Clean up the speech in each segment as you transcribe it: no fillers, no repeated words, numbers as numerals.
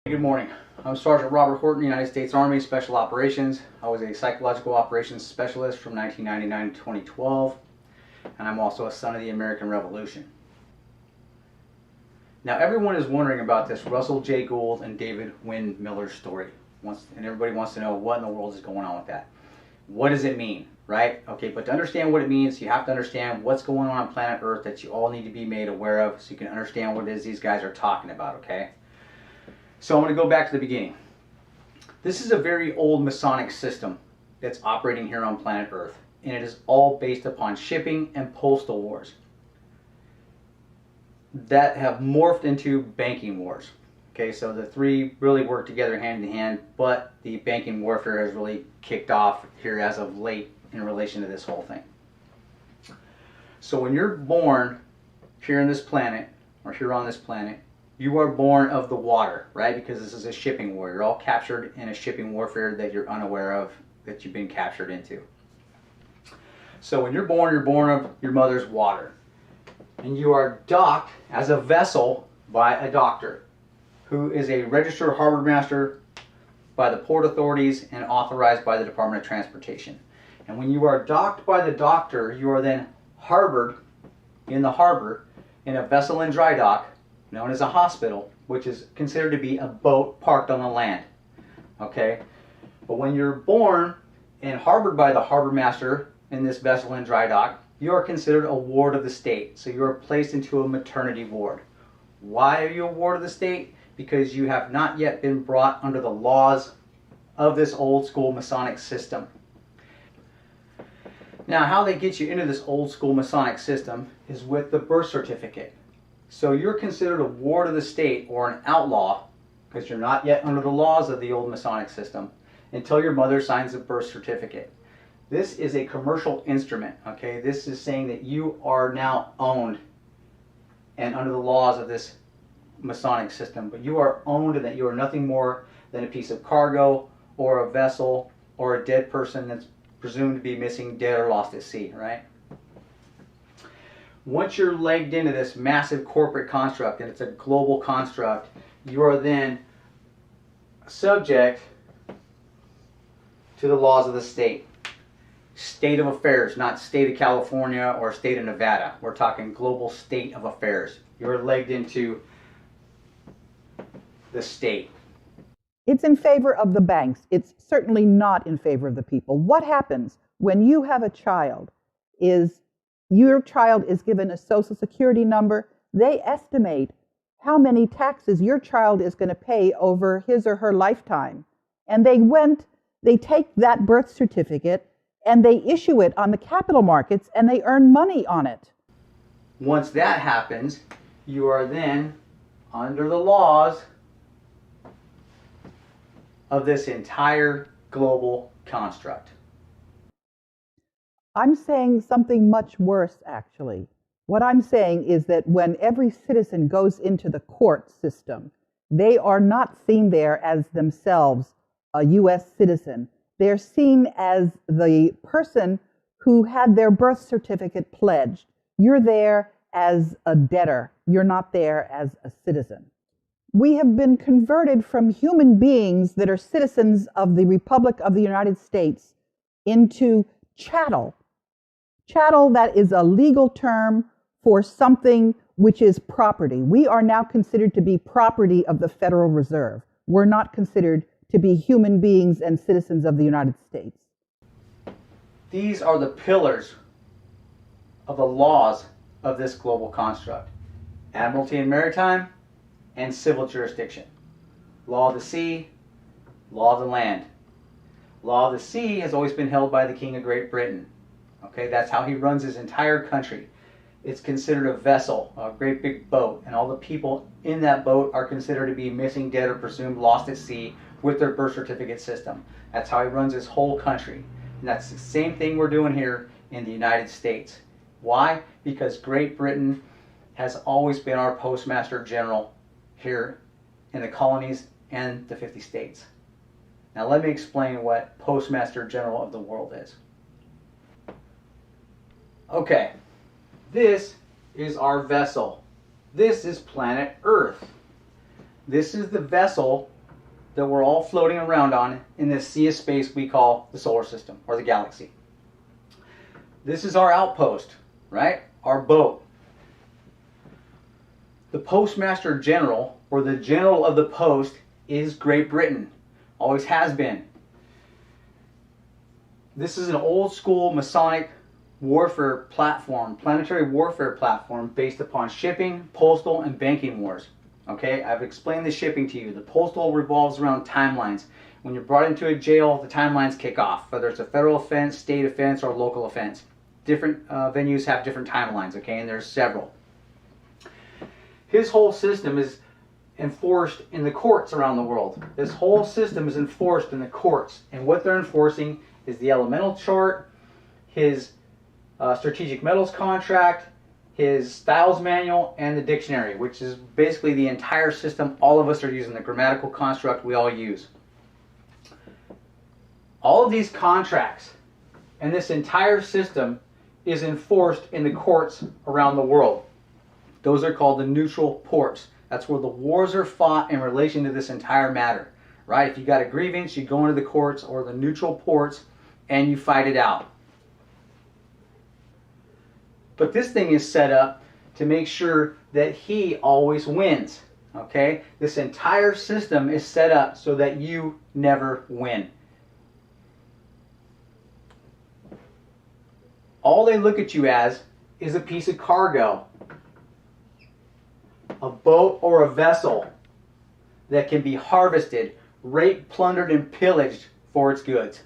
Good morning. I'm Sergeant Robert Horton, United States Army Special Operations. I was a psychological operations specialist from 1999 to 2012, and I'm also a son of the American Revolution. Now, everyone is wondering about this Russell J. Gould and David Wynn Miller story, and everybody wants to know what in the world is going on with that. What does it mean, right? Okay, but to understand what it means, you have to understand what's going on planet Earth that you all need to be made aware of so you can understand what it is these guys are talking about, okay? So I'm going to go back to the beginning. This is a very old Masonic system that's operating here on planet Earth, and it is all based upon shipping and postal wars that have morphed into banking wars. Okay, so the three really work together hand in hand, but the banking warfare has really kicked off here as of late in relation to this whole thing. So when you're born here on this planet, or here on this planet, you are born of the water, right? Because this is a shipping war. You're all captured in a shipping warfare that you're unaware of, that you've been captured into. So when you're born of your mother's water. And you are docked as a vessel by a doctor, who is a registered harbor master by the port authorities and authorized by the Department of Transportation. And when you are docked by the doctor, you are then harbored in the harbor in a vessel in dry dock, known as a hospital, which is considered to be a boat parked on the land. Okay? But when you're born and harbored by the harbor master in this vessel in dry dock, you are considered a ward of the state. So you are placed into a maternity ward. Why are you a ward of the state? Because you have not yet been brought under the laws of this old school Masonic system. Now, how they get you into this old school Masonic system is with the birth certificate. So you're considered a ward of the state or an outlaw because you're not yet under the laws of the old Masonic system until your mother signs a birth certificate. This is a commercial instrument, okay? This is saying that you are now owned and under the laws of this Masonic system, but you are owned and that you are nothing more than a piece of cargo or a vessel or a dead person that's presumed to be missing, dead, or lost at sea, right? Once you're legged into this massive corporate construct, and it's a global construct, you are then subject to the laws of the state. State of affairs, not state of California or state of Nevada. We're talking global state of affairs. You're legged into the state. It's in favor of the banks. It's certainly not in favor of the people. What happens when you have a child is your child is given a social security number. They estimate how many taxes your child is going to pay over his or her lifetime. And they take that birth certificate and they issue it on the capital markets and they earn money on it. Once that happens, you are then under the laws of this entire global construct. I'm saying something much worse, actually. What I'm saying is that when every citizen goes into the court system, they are not seen there as themselves a U.S. citizen. They're seen as the person who had their birth certificate pledged. You're there as a debtor. You're not there as a citizen. We have been converted from human beings that are citizens of the Republic of the United States into chattel. Chattel, that is a legal term for something which is property. We are now considered to be property of the Federal Reserve. We're not considered to be human beings and citizens of the United States. These are the pillars of the laws of this global construct. Admiralty and maritime, and civil jurisdiction. Law of the sea, law of the land. Law of the sea has always been held by the King of Great Britain. Okay, that's how he runs his entire country. It's considered a vessel, a great big boat, and all the people in that boat are considered to be missing, dead, or presumed lost at sea with their birth certificate system. That's how he runs his whole country. And that's the same thing we're doing here in the United States. Why? Because Great Britain has always been our postmaster general here in the colonies and the 50 states. Now let me explain what postmaster general of the world is. Okay, this is our vessel. This is planet Earth. This is the vessel that we're all floating around on in this sea of space we call the solar system or the galaxy. This is our outpost, right? Our boat. The Postmaster General, or the General of the Post, is Great Britain. Always has been. This is an old school Masonic warfare platform, planetary warfare platform based upon shipping, postal, and banking wars. Okay, I've explained the shipping to you. The postal revolves around timelines. When you're brought into a jail, the timelines kick off, whether it's a federal offense, state offense, or local offense. Different venues have different timelines, okay, and there's several. His whole system is enforced in the courts around the world. This whole system is enforced in the courts, and what they're enforcing is the elemental chart, his strategic metals contract, his styles manual, and the dictionary, which is basically the entire system all of us are using, the grammatical construct we all use. All of these contracts and this entire system is enforced in the courts around the world. Those are called the neutral ports. That's where the wars are fought in relation to this entire matter, right? If you got a grievance, you go into the courts or the neutral ports and you fight it out. But this thing is set up to make sure that he always wins, okay? This entire system is set up so that you never win. All they look at you as is a piece of cargo, a boat or a vessel that can be harvested, raped, plundered, and pillaged for its goods.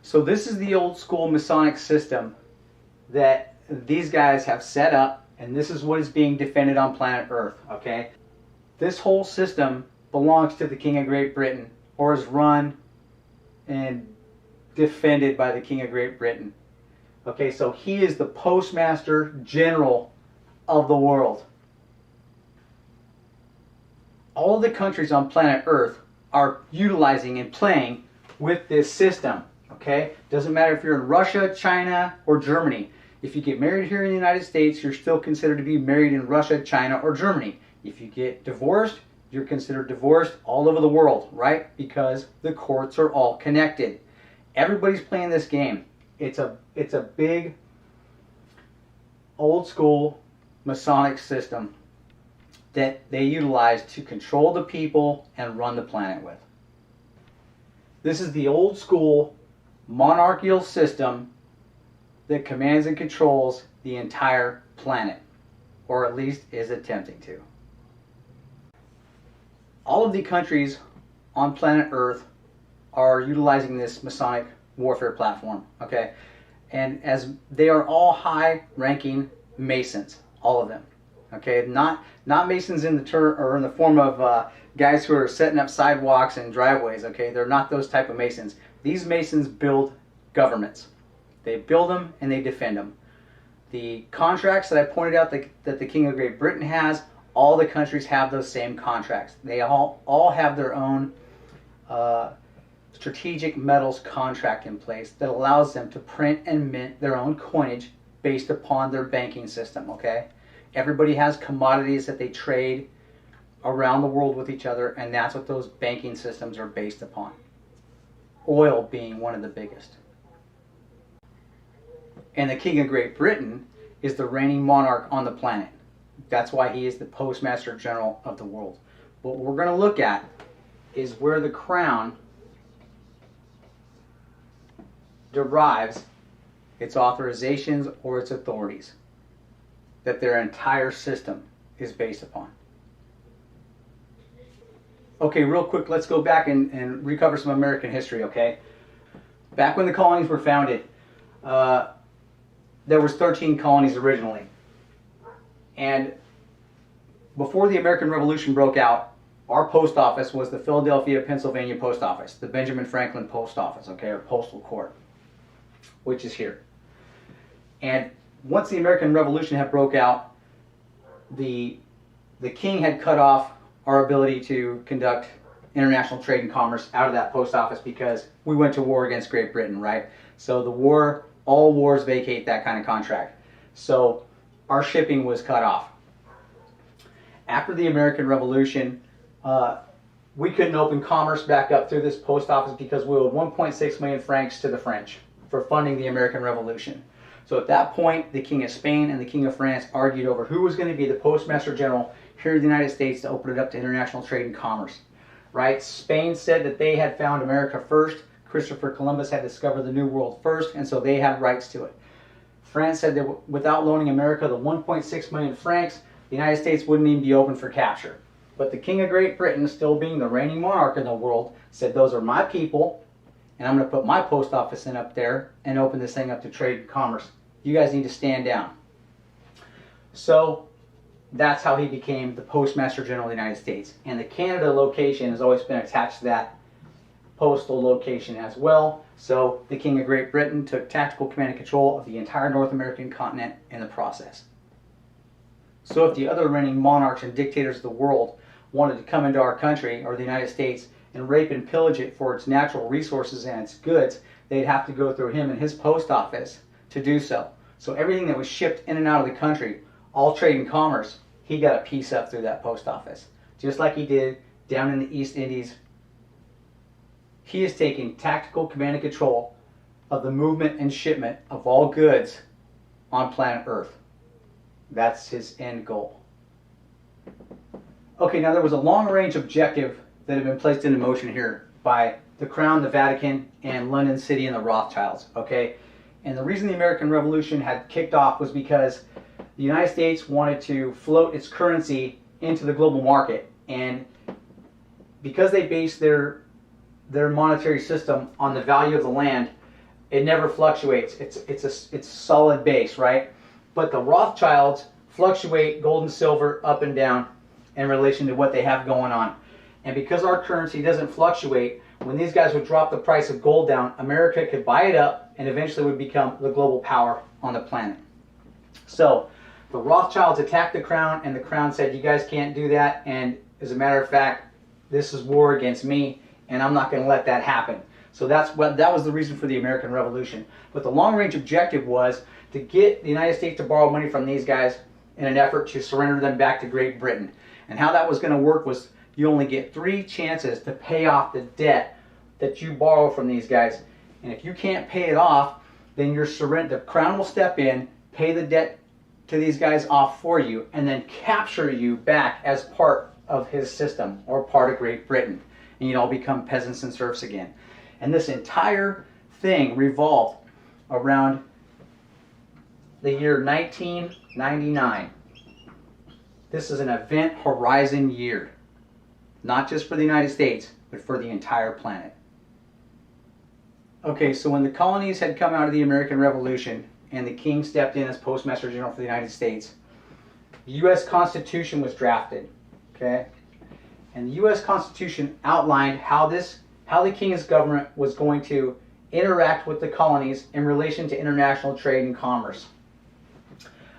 So this is the old school Masonic system that these guys have set up, and this is what is being defended on planet Earth, okay? This whole system belongs to the King of Great Britain, or is run and defended by the King of Great Britain. Okay, so he is the Postmaster General of the world. All of the countries on planet Earth are utilizing and playing with this system, okay? Doesn't matter if you're in Russia, China, or Germany. If you get married here in the United States, you're still considered to be married in Russia, China, or Germany. If you get divorced, you're considered divorced all over the world, right? Because the courts are all connected. Everybody's playing this game. It's a big, old school Masonic system that they utilize to control the people and run the planet with. This is the old school monarchical system that commands and controls the entire planet, or at least is attempting to. All of the countries on planet Earth are utilizing this Masonic warfare platform, okay? And as they are all high-ranking Masons, all of them, okay? Not Masons in the form of guys who are setting up sidewalks and driveways, okay? They're not those type of Masons. These Masons build governments. They build them and they defend them. The contracts that I pointed out that the King of Great Britain has, all the countries have those same contracts. They all have their own strategic metals contract in place that allows them to print and mint their own coinage based upon their banking system, okay? Everybody has commodities that they trade around the world with each other, and that's what those banking systems are based upon. Oil being one of the biggest. And the King of Great Britain is the reigning monarch on the planet. That's why he is the Postmaster General of the world. What we're going to look at is where the crown derives its authorizations or its authorities that their entire system is based upon. Okay, real quick, let's go back and recover some American history, okay? Back when the colonies were founded, there was 13 colonies originally. And before the American Revolution broke out, our post office was the Philadelphia, Pennsylvania post office, the Benjamin Franklin post office, okay, or postal court, which is here. And once the American Revolution had broke out, the king had cut off our ability to conduct international trade and commerce out of that post office because we went to war against Great Britain, right? So the war, all wars vacate that kind of contract. So our shipping was cut off. After the American Revolution, we couldn't open commerce back up through this post office because we owed 1.6 million francs to the French for funding the American Revolution. So at that point, the King of Spain and the King of France argued over who was going to be the Postmaster General here in the United States to open it up to international trade and commerce. Right? Spain said that they had found America first. Christopher Columbus had discovered the New World first, and so they had rights to it. France said that without loaning America the 1.6 million francs, the United States wouldn't even be open for capture. But the King of Great Britain, still being the reigning monarch in the world, said those are my people, and I'm going to put my post office in up there and open this thing up to trade and commerce. You guys need to stand down. So that's how he became the Postmaster General of the United States. And the Canada location has always been attached to that postal location as well. So the King of Great Britain took tactical command and control of the entire North American continent in the process. So if the other reigning monarchs and dictators of the world wanted to come into our country, or the United States, and rape and pillage it for its natural resources and its goods, they'd have to go through him and his post office to do so. So everything that was shipped in and out of the country, all trade and commerce, he got a piece of through that post office. Just like he did down in the East Indies. He is taking tactical command and control of the movement and shipment of all goods on planet Earth. That's his end goal. Okay, now there was a long-range objective that had been placed into motion here by the Crown, the Vatican, and London City and the Rothschilds. Okay, and the reason the American Revolution had kicked off was because the United States wanted to float its currency into the global market, and because they based their monetary system on the value of the land, it never fluctuates. It's solid base, right? But the Rothschilds fluctuate gold and silver up and down in relation to what they have going on. And because our currency doesn't fluctuate, when these guys would drop the price of gold down, America could buy it up and eventually would become the global power on the planet. So the Rothschilds attacked the Crown, and the Crown said, you guys can't do that, and as a matter of fact, this is war against me, and I'm not going to let that happen. So that was the reason for the American Revolution. But the long-range objective was to get the United States to borrow money from these guys in an effort to surrender them back to Great Britain. And how that was going to work was you only get 3 chances to pay off the debt that you borrow from these guys. And if you can't pay it off, then the Crown will step in, pay the debt to these guys off for you, and then capture you back as part of his system or part of Great Britain. And you'd all become peasants and serfs again. And this entire thing revolved around the year 1999. This is an event horizon year, not just for the United States, but for the entire planet. Okay, so when the colonies had come out of the American Revolution and the king stepped in as Postmaster General for the United States, the U.S. Constitution was drafted. Okay, and the U.S. Constitution outlined how the king's government was going to interact with the colonies in relation to international trade and commerce.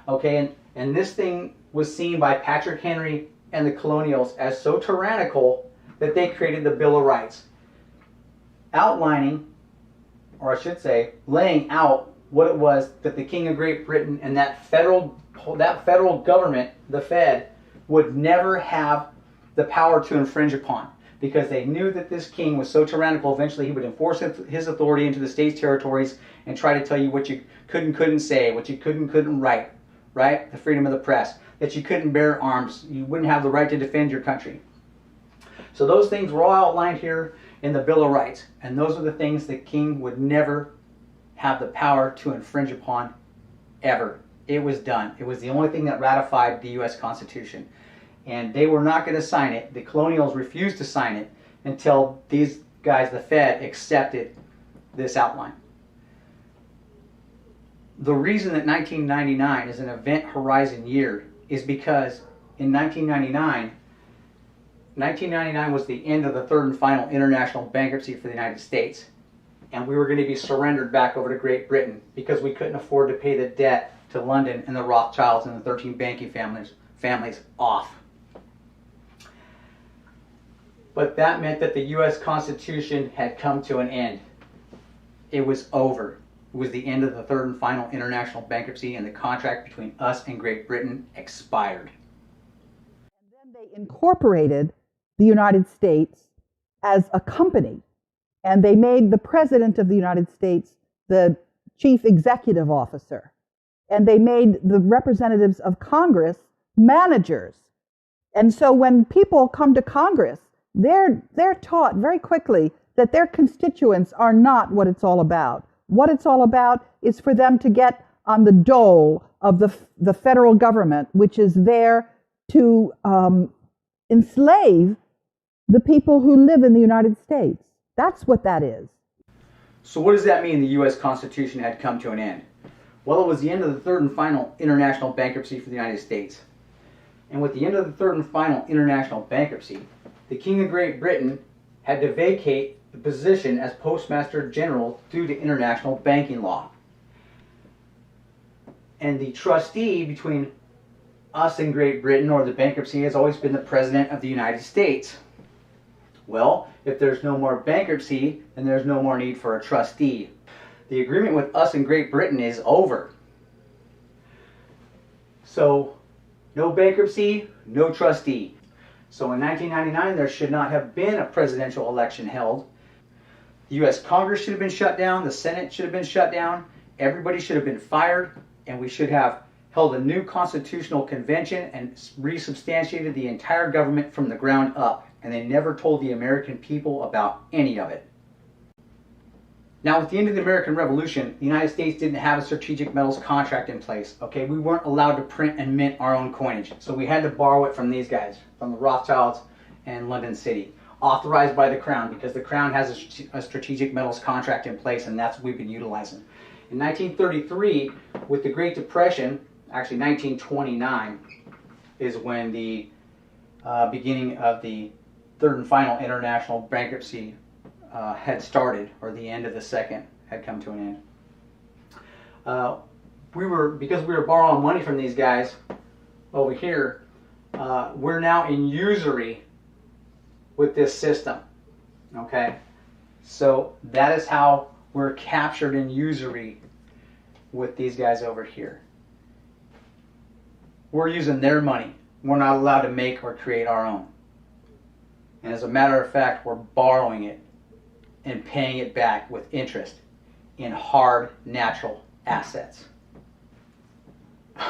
Okay, and this thing was seen by Patrick Henry and the colonials as so tyrannical that they created the Bill of Rights, outlining, or I should say, laying out what it was that the King of Great Britain and that federal government, the Fed, would never have the power to infringe upon, because they knew that this king was so tyrannical, eventually he would enforce his authority into the states' territories and try to tell you what you couldn't say, what you couldn't write, right? The freedom of the press, that you couldn't bear arms, you wouldn't have the right to defend your country. So those things were all outlined here in the Bill of Rights, and those are the things the king would never have the power to infringe upon, ever. It was done. It was the only thing that ratified the U.S. Constitution. And they were not going to sign it. The colonials refused to sign it until these guys, the Fed, accepted this outline. The reason that 1999 is an event horizon year is because in 1999 was the end of the third and final international bankruptcy for the United States. And we were going to be surrendered back over to Great Britain because we couldn't afford to pay the debt to London and the Rothschilds and the 13 banking families off. But that meant that the U.S. Constitution had come to an end. It was over. It was the end of the third and final international bankruptcy, and the contract between us and Great Britain expired. And then incorporated the United States as a company, and they made the President of the United States the chief executive officer, and they made the representatives of Congress managers. And so when people come to Congress, they're taught very quickly that their constituents are not what it's all about. What it's all about is for them to get on the dole of the federal government, which is there to enslave the people who live in the United States. That's what that is. So what does that mean the U.S. Constitution had come to an end? Well, it was the end of the third and final international bankruptcy for the United States. And with the end of the third and final international bankruptcy, the King of Great Britain had to vacate the position as Postmaster General due to international banking law. And the trustee between us and Great Britain, or the bankruptcy, has always been the President of the United States. Well, if there's no more bankruptcy, then there's no more need for a trustee. The agreement with us and Great Britain is over. So, no bankruptcy, no trustee. So in 1999, there should not have been a presidential election held. The U.S. Congress should have been shut down, the Senate should have been shut down, everybody should have been fired, and we should have held a new constitutional convention and resubstantiated the entire government from the ground up. And they never told the American people about any of it. Now, with the end of the American Revolution, the United States didn't have a strategic metals contract in place. Okay, we weren't allowed to print and mint our own coinage, so we had to borrow it from these guys, from the Rothschilds and London City, authorized by the Crown, because the Crown has a strategic metals contract in place, and that's what we've been utilizing. In 1933, with the Great Depression, actually 1929, is when the beginning of the third and final international bankruptcy had started, or the end of the second had come to an end. Because we were borrowing money from these guys over here, we're now in usury with this system. Okay, so that is how we're captured in usury with these guys over here. We're using their money. We're not allowed to make or create our own. And as a matter of fact, we're borrowing it and paying it back with interest in hard, natural assets.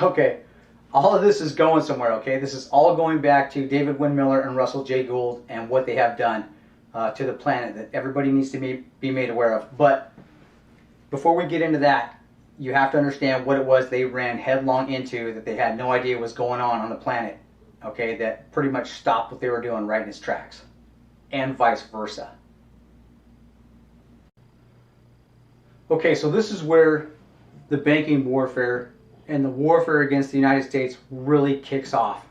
Okay, all of this is going somewhere, okay? This is all going back to David Wynn Miller and Russell J. Gould and what they have done to the planet that everybody needs to be made aware of. But before we get into that, you have to understand what it was they ran headlong into that they had no idea was going on the planet. Okay, that pretty much stopped what they were doing right in its tracks, and vice versa. Okay, so this is where the banking warfare and the warfare against the United States really kicks off.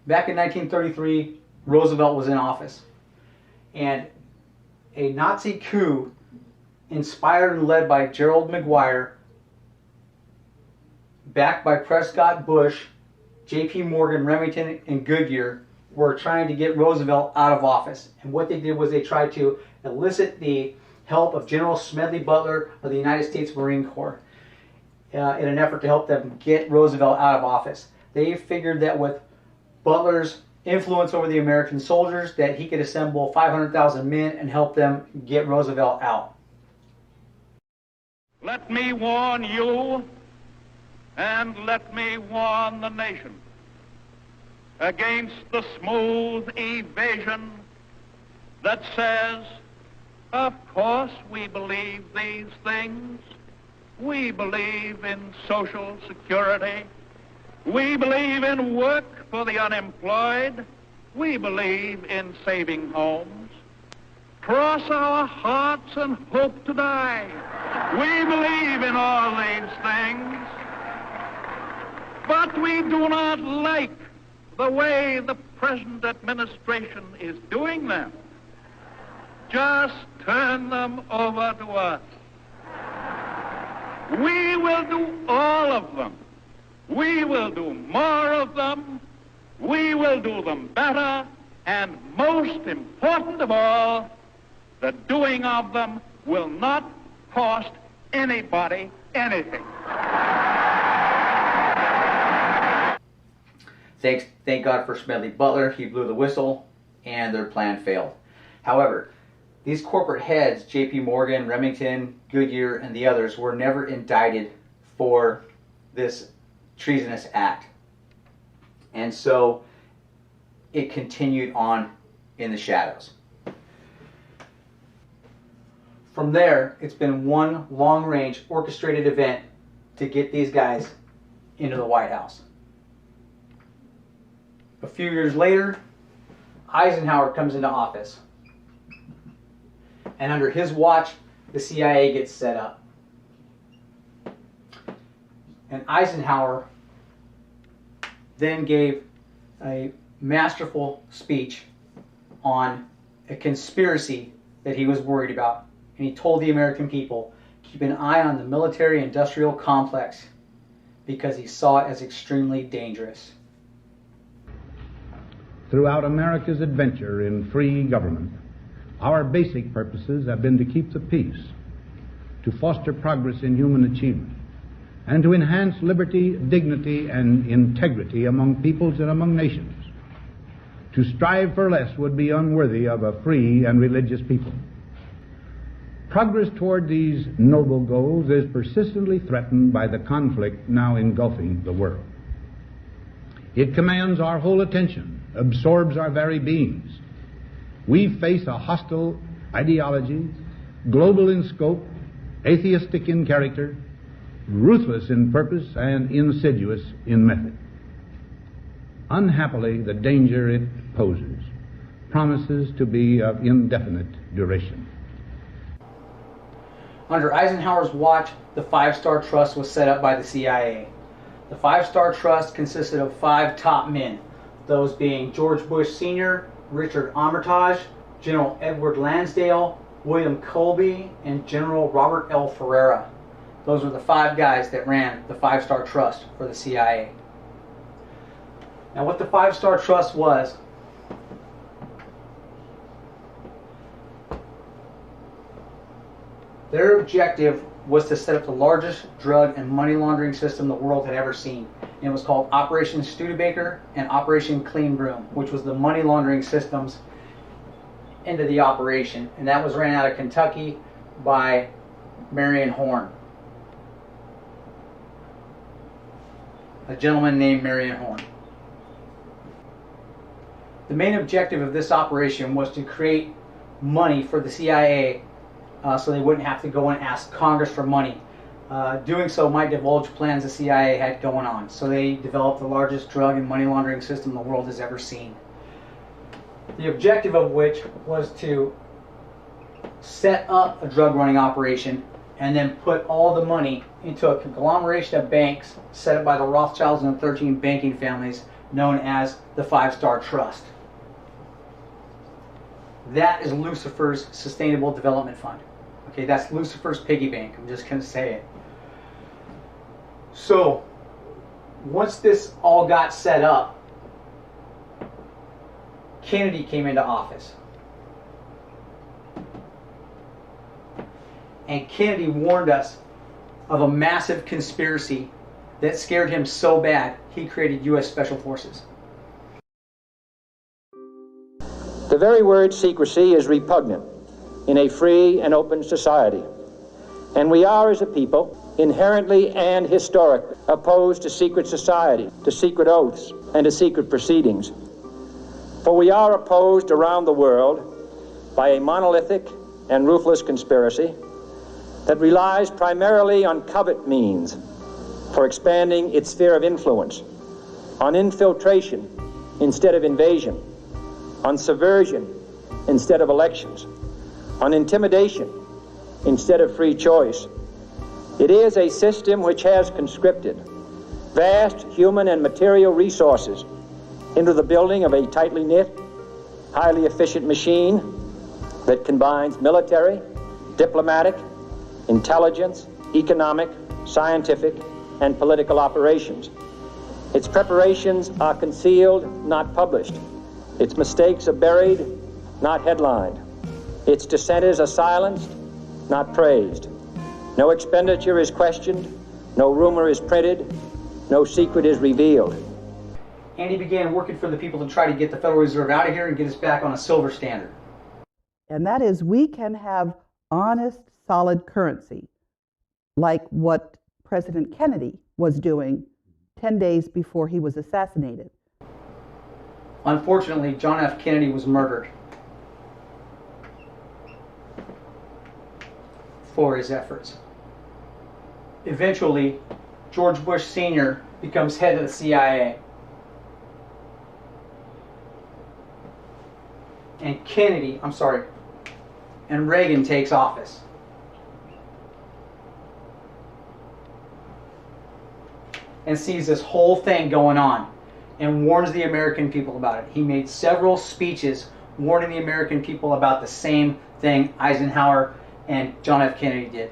Back in 1933, Roosevelt was in office, and a Nazi coup inspired and led by Gerald McGuire, backed by Prescott Bush, J.P. Morgan, Remington, and Goodyear, were trying to get Roosevelt out of office. And what they did was they tried to elicit the help of General Smedley Butler of the United States Marine Corps in an effort to help them get Roosevelt out of office. They figured that with Butler's influence over the American soldiers, that he could assemble 500,000 men and help them get Roosevelt out. Let me warn you, and let me warn the nation against the smooth evasion that says, of course we believe these things. We believe in social security. We believe in work for the unemployed. We believe in saving homes. Cross our hearts and hope to die. We believe in all these things. But we do not like the way the present administration is doing them. Just turn them over to us. We will do all of them. We will do more of them. We will do them better. And most important of all, the doing of them will not cost anybody anything. Thank God for Smedley Butler. He blew the whistle, and their plan failed. However, these corporate heads, J.P. Morgan, Remington, Goodyear, and the others, were never indicted for this treasonous act. And so it continued on in the shadows. From there, it's been one long-range orchestrated event to get these guys into the White House. A few years later, Eisenhower comes into office. And under his watch, the CIA gets set up. And Eisenhower then gave a masterful speech on a conspiracy that he was worried about. And he told the American people, keep an eye on the military-industrial complex because he saw it as extremely dangerous. Throughout America's adventure in free government, our basic purposes have been to keep the peace, to foster progress in human achievement, and to enhance liberty, dignity, and integrity among peoples and among nations. To strive for less would be unworthy of a free and religious people. Progress toward these noble goals is persistently threatened by the conflict now engulfing the world. It commands our whole attention, absorbs our very beings. We face a hostile ideology, global in scope, atheistic in character, ruthless in purpose, and insidious in method. Unhappily, the danger it poses promises to be of indefinite duration. Under Eisenhower's watch, the Five-Star Trust was set up by the CIA. The Five-Star Trust consisted of 5 top men, those being George Bush Sr., Richard Armitage, General Edward Lansdale, William Colby, and General Robert L. Ferreira. Those were the 5 guys that ran the Five-Star Trust for the CIA. Now what the Five-Star Trust was, their objective was to set up the largest drug and money laundering system the world had ever seen. And it was called Operation Studebaker and Operation Clean Broom, which was the money laundering systems into the operation. And that was ran out of Kentucky by Marion Horn, a gentleman named Marion Horn. The main objective of this operation was to create money for the CIA so they wouldn't have to go and ask Congress for money. Doing so might divulge plans the CIA had going on. So they developed the largest drug and money laundering system the world has ever seen. The objective of which was to set up a drug running operation and then put all the money into a conglomeration of banks set up by the Rothschilds and the 13 banking families known as the Five-Star Trust. That is Lucifer's Sustainable Development Fund. Okay, that's Lucifer's piggy bank. I'm just going to say it. So, once this all got set up, Kennedy came into office. And Kennedy warned us of a massive conspiracy that scared him so bad, he created U.S. Special Forces. The very word secrecy is repugnant in a free and open society. And we are, as a people, inherently and historically opposed to secret society, to secret oaths, and to secret proceedings. For we are opposed around the world by a monolithic and ruthless conspiracy that relies primarily on covert means for expanding its sphere of influence, on infiltration instead of invasion, on subversion instead of elections, on intimidation instead of free choice. It is a system which has conscripted vast human and material resources into the building of a tightly knit, highly efficient machine that combines military, diplomatic, intelligence, economic, scientific, and political operations. Its preparations are concealed, not published. Its mistakes are buried, not headlined. Its dissenters are silenced, not praised. No expenditure is questioned, no rumor is printed, no secret is revealed. and he began working for the people to try to get the Federal Reserve out of here and get us back on a silver standard. And that is, we can have honest, solid currency, like what President Kennedy was doing 10 days before he was assassinated. Unfortunately, John F. Kennedy was murdered for his efforts. Eventually, George Bush Sr. becomes head of the CIA. And Reagan takes office. And sees this whole thing going on and warns the American people about it. He made several speeches warning the American people about the same thing Eisenhower and John F. Kennedy did.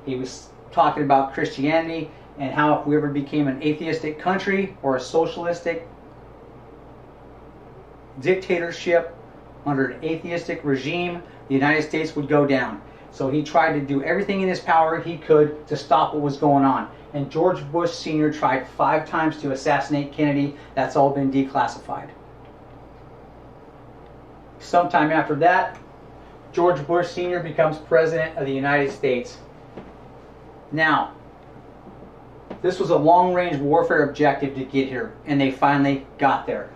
He was talking about Christianity and how if we ever became an atheistic country or a socialistic dictatorship under an atheistic regime, the United States would go down. So he tried to do everything in his power he could to stop what was going on. And George Bush Sr. tried 5 times to assassinate Kennedy. That's all been declassified. Sometime after that, George Bush Sr. becomes President of the United States. Now, this was a long-range warfare objective to get here, and they finally got there.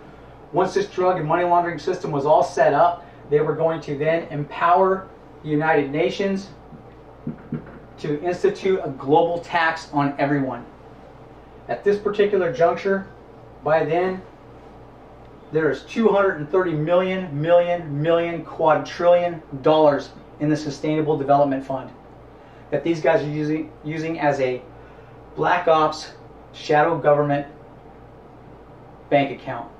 Once this drug and money laundering system was all set up, they were going to then empower the United Nations to institute a global tax on everyone. At this particular juncture, by then, there is $230 million quadrillion dollars in the Sustainable Development Fund that these guys are using as a black ops shadow government bank account.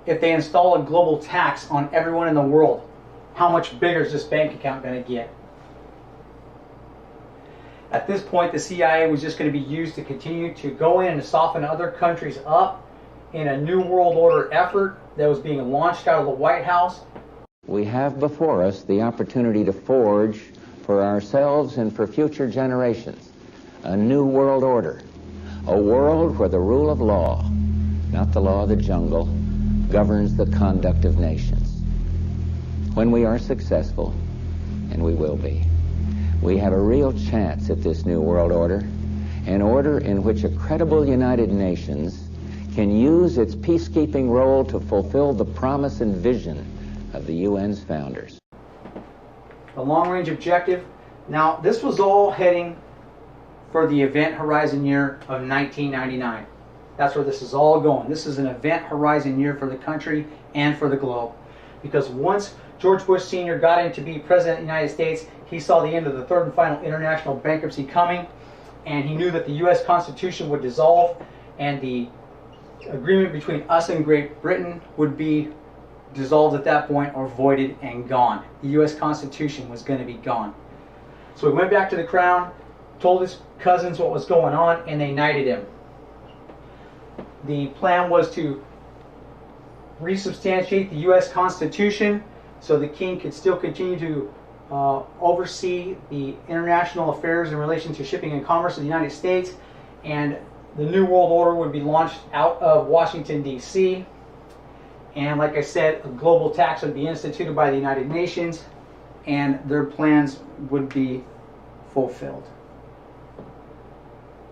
If they install a global tax on everyone in the world, how much bigger is this bank account going to get? At this point, the CIA was just going to be used to continue to go in and soften other countries up in a New World Order effort that was being launched out of the White House. We have before us the opportunity to forge for ourselves and for future generations a new world order, a world where the rule of law, not the law of the jungle, governs the conduct of nations. When we are successful, and we will be, we have a real chance at this new world order, an order in which a credible United Nations can use its peacekeeping role to fulfill the promise and vision of the UN's founders. The long-range objective. Now, this was all heading for the event horizon year of 1999. That's where this is all going. This is an event horizon year for the country and for the globe. Because once George Bush Sr. got in to be President of the United States, he saw the end of the third and final international bankruptcy coming, and he knew that the U.S. Constitution would dissolve, and the agreement between us and Great Britain would be dissolved at that point, or voided and gone. The U.S. Constitution was going to be gone. So he went back to the crown, told his cousins what was going on, and they knighted him. The plan was to resubstantiate the U.S. Constitution so the king could still continue to oversee the international affairs in relation to shipping and commerce of the United States, and the New World Order would be launched out of Washington, D.C. And like I said, a global tax would be instituted by the United Nations, and their plans would be fulfilled.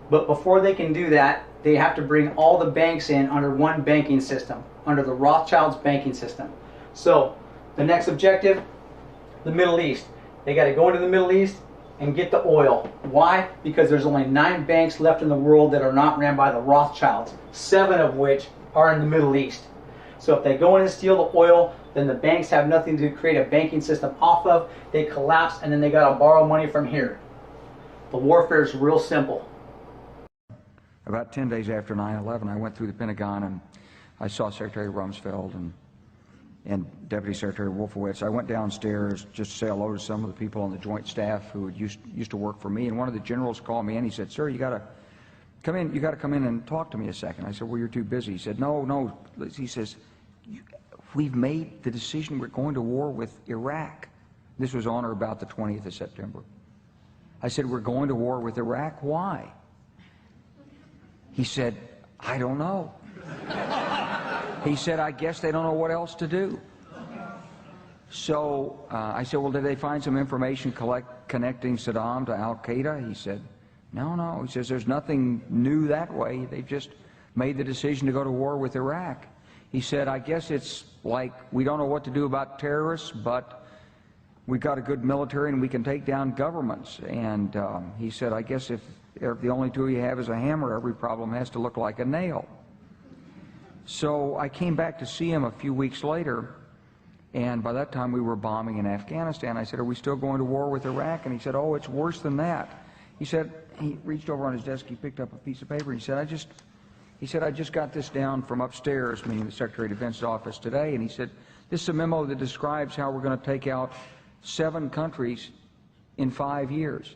But before they can do that, they have to bring all the banks in under one banking system, under the Rothschilds banking system. So the next objective, the Middle East. They got to go into the Middle East and get the oil. Why? Because there's only 9 banks left in the world that are not ran by the Rothschilds, 7 of which are in the Middle East. So if they go in and steal the oil, then the banks have nothing to create a banking system off of. They collapse, and then they got to borrow money from here. The warfare is real simple. About 10 days after 9/11, I went through the Pentagon and I saw Secretary Rumsfeld and Deputy Secretary Wolfowitz. I went downstairs just to say hello to some of the people on the Joint Staff who used to work for me, and one of the generals called me and he said, "Sir, you got to come in. You got to come in and talk to me a second." I said, "Well, you're too busy." He said, "No." He says, "We've made the decision. We're going to war with Iraq." This was on or about the 20th of September. I said, "We're going to war with Iraq. Why?" He said, "I don't know." He said, "I guess they don't know what else to do." So I said, "Well, did they find some information connecting Saddam to Al-Qaeda?" He said, No. He says, "There's nothing new that way. They've just made the decision to go to war with Iraq." He said, "I guess it's like we don't know what to do about terrorists, but we've got a good military and we can take down governments." And he said, "I guess if the only tool you have is a hammer, every problem has to look like a nail." So I came back to see him a few weeks later, and by that time we were bombing in Afghanistan. I said, "Are we still going to war with Iraq?" And he said, "Oh, it's worse than that." He said, he reached over on his desk, he picked up a piece of paper, and he said, I just got this down from upstairs," meaning the Secretary of Defense's office today, and he said, "This is a memo that describes how we're going to take out 7 countries in 5 years,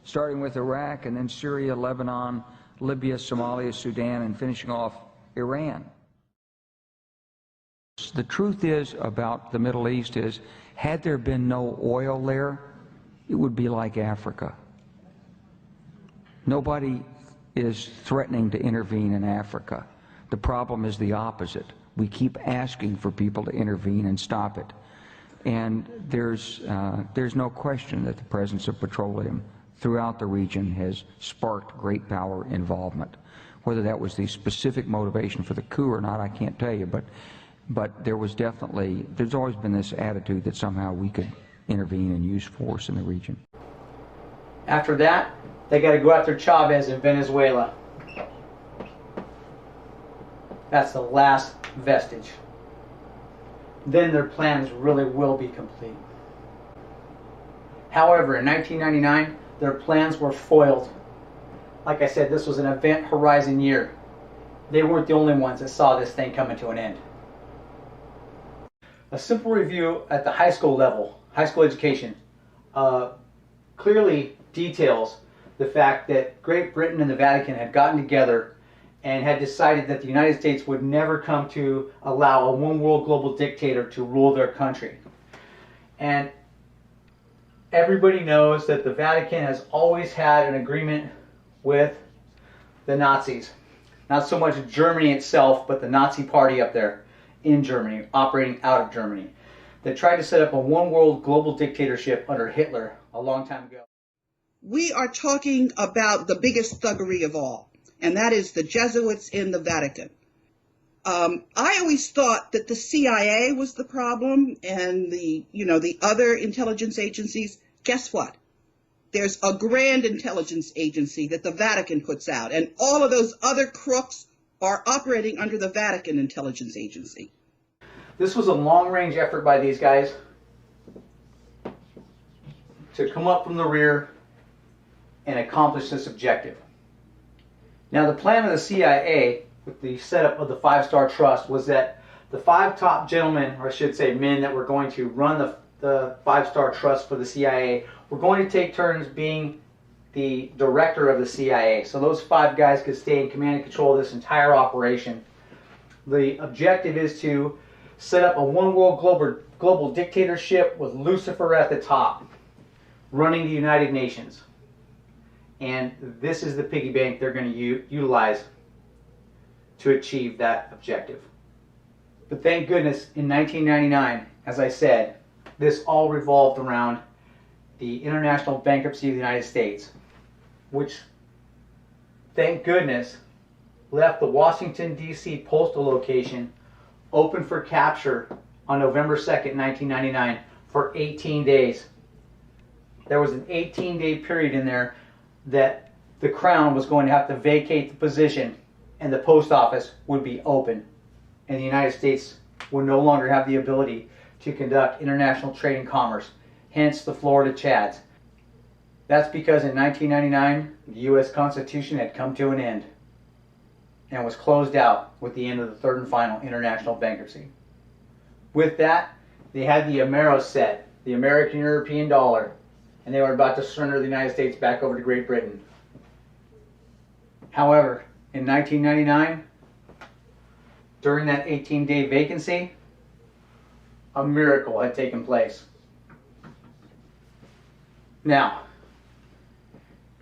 starting with Iraq and then Syria, Lebanon, Libya, Somalia, Sudan, and finishing off Iran." The truth is about the Middle East is, had there been no oil there, it would be like Africa. Nobody is threatening to intervene in Africa. The problem is the opposite. We keep asking for people to intervene and stop it. And there's no question that the presence of petroleum throughout the region has sparked great power involvement. Whether that was the specific motivation for the coup or not, I can't tell you, but there's always been this attitude that somehow we could intervene and use force in the region. After that, they got to go after Chavez in Venezuela. That's the last vestige. Then their plans really will be complete. However, in 1999, their plans were foiled. Like I said, this was an event horizon year. They weren't the only ones that saw this thing coming to an end. A simple review at the high school level, high school education, clearly details the fact that Great Britain and the Vatican had gotten together and had decided that the United States would never come to allow a one world global dictator to rule their country. And everybody knows that the Vatican has always had an agreement with the Nazis. Not so much Germany itself, but the Nazi party up there in Germany, operating out of Germany. They tried to set up a one world global dictatorship under Hitler a long time ago. We are talking about the biggest thuggery of all, and that is the Jesuits in the Vatican. I always thought that the CIA was the problem and the other intelligence agencies. Guess what? There's a grand intelligence agency that the Vatican puts out, and all of those other crooks are operating under the Vatican intelligence agency. This was a long-range effort by these guys to come up from the rear and accomplish this objective. Now, the plan of the CIA with the setup of the five-star trust was that the five top gentlemen, or I should say men, that were going to run the five-star trust for the CIA were going to take turns being the director of the CIA. So those five guys could stay in command and control of this entire operation. The objective is to set up a one world global dictatorship with Lucifer at the top, running the United Nations. And this is the piggy bank they're going to utilize to achieve that objective. But thank goodness, in 1999, as I said, this all revolved around the international bankruptcy of the United States, which, thank goodness, left the Washington, D.C. postal location open for capture on November 2nd, 1999 for 18 days. There was an 18-day period in there that the Crown was going to have to vacate the position and the post office would be open, and the United States would no longer have the ability to conduct international trade and commerce, hence the Florida Chads. That's because in 1999, the U.S. Constitution had come to an end and was closed out with the end of the third and final international bankruptcy. With that, they had the Amero set, the American European dollar, and they were about to surrender the United States back over to Great Britain. However, in 1999, during that 18-day vacancy, a miracle had taken place. Now,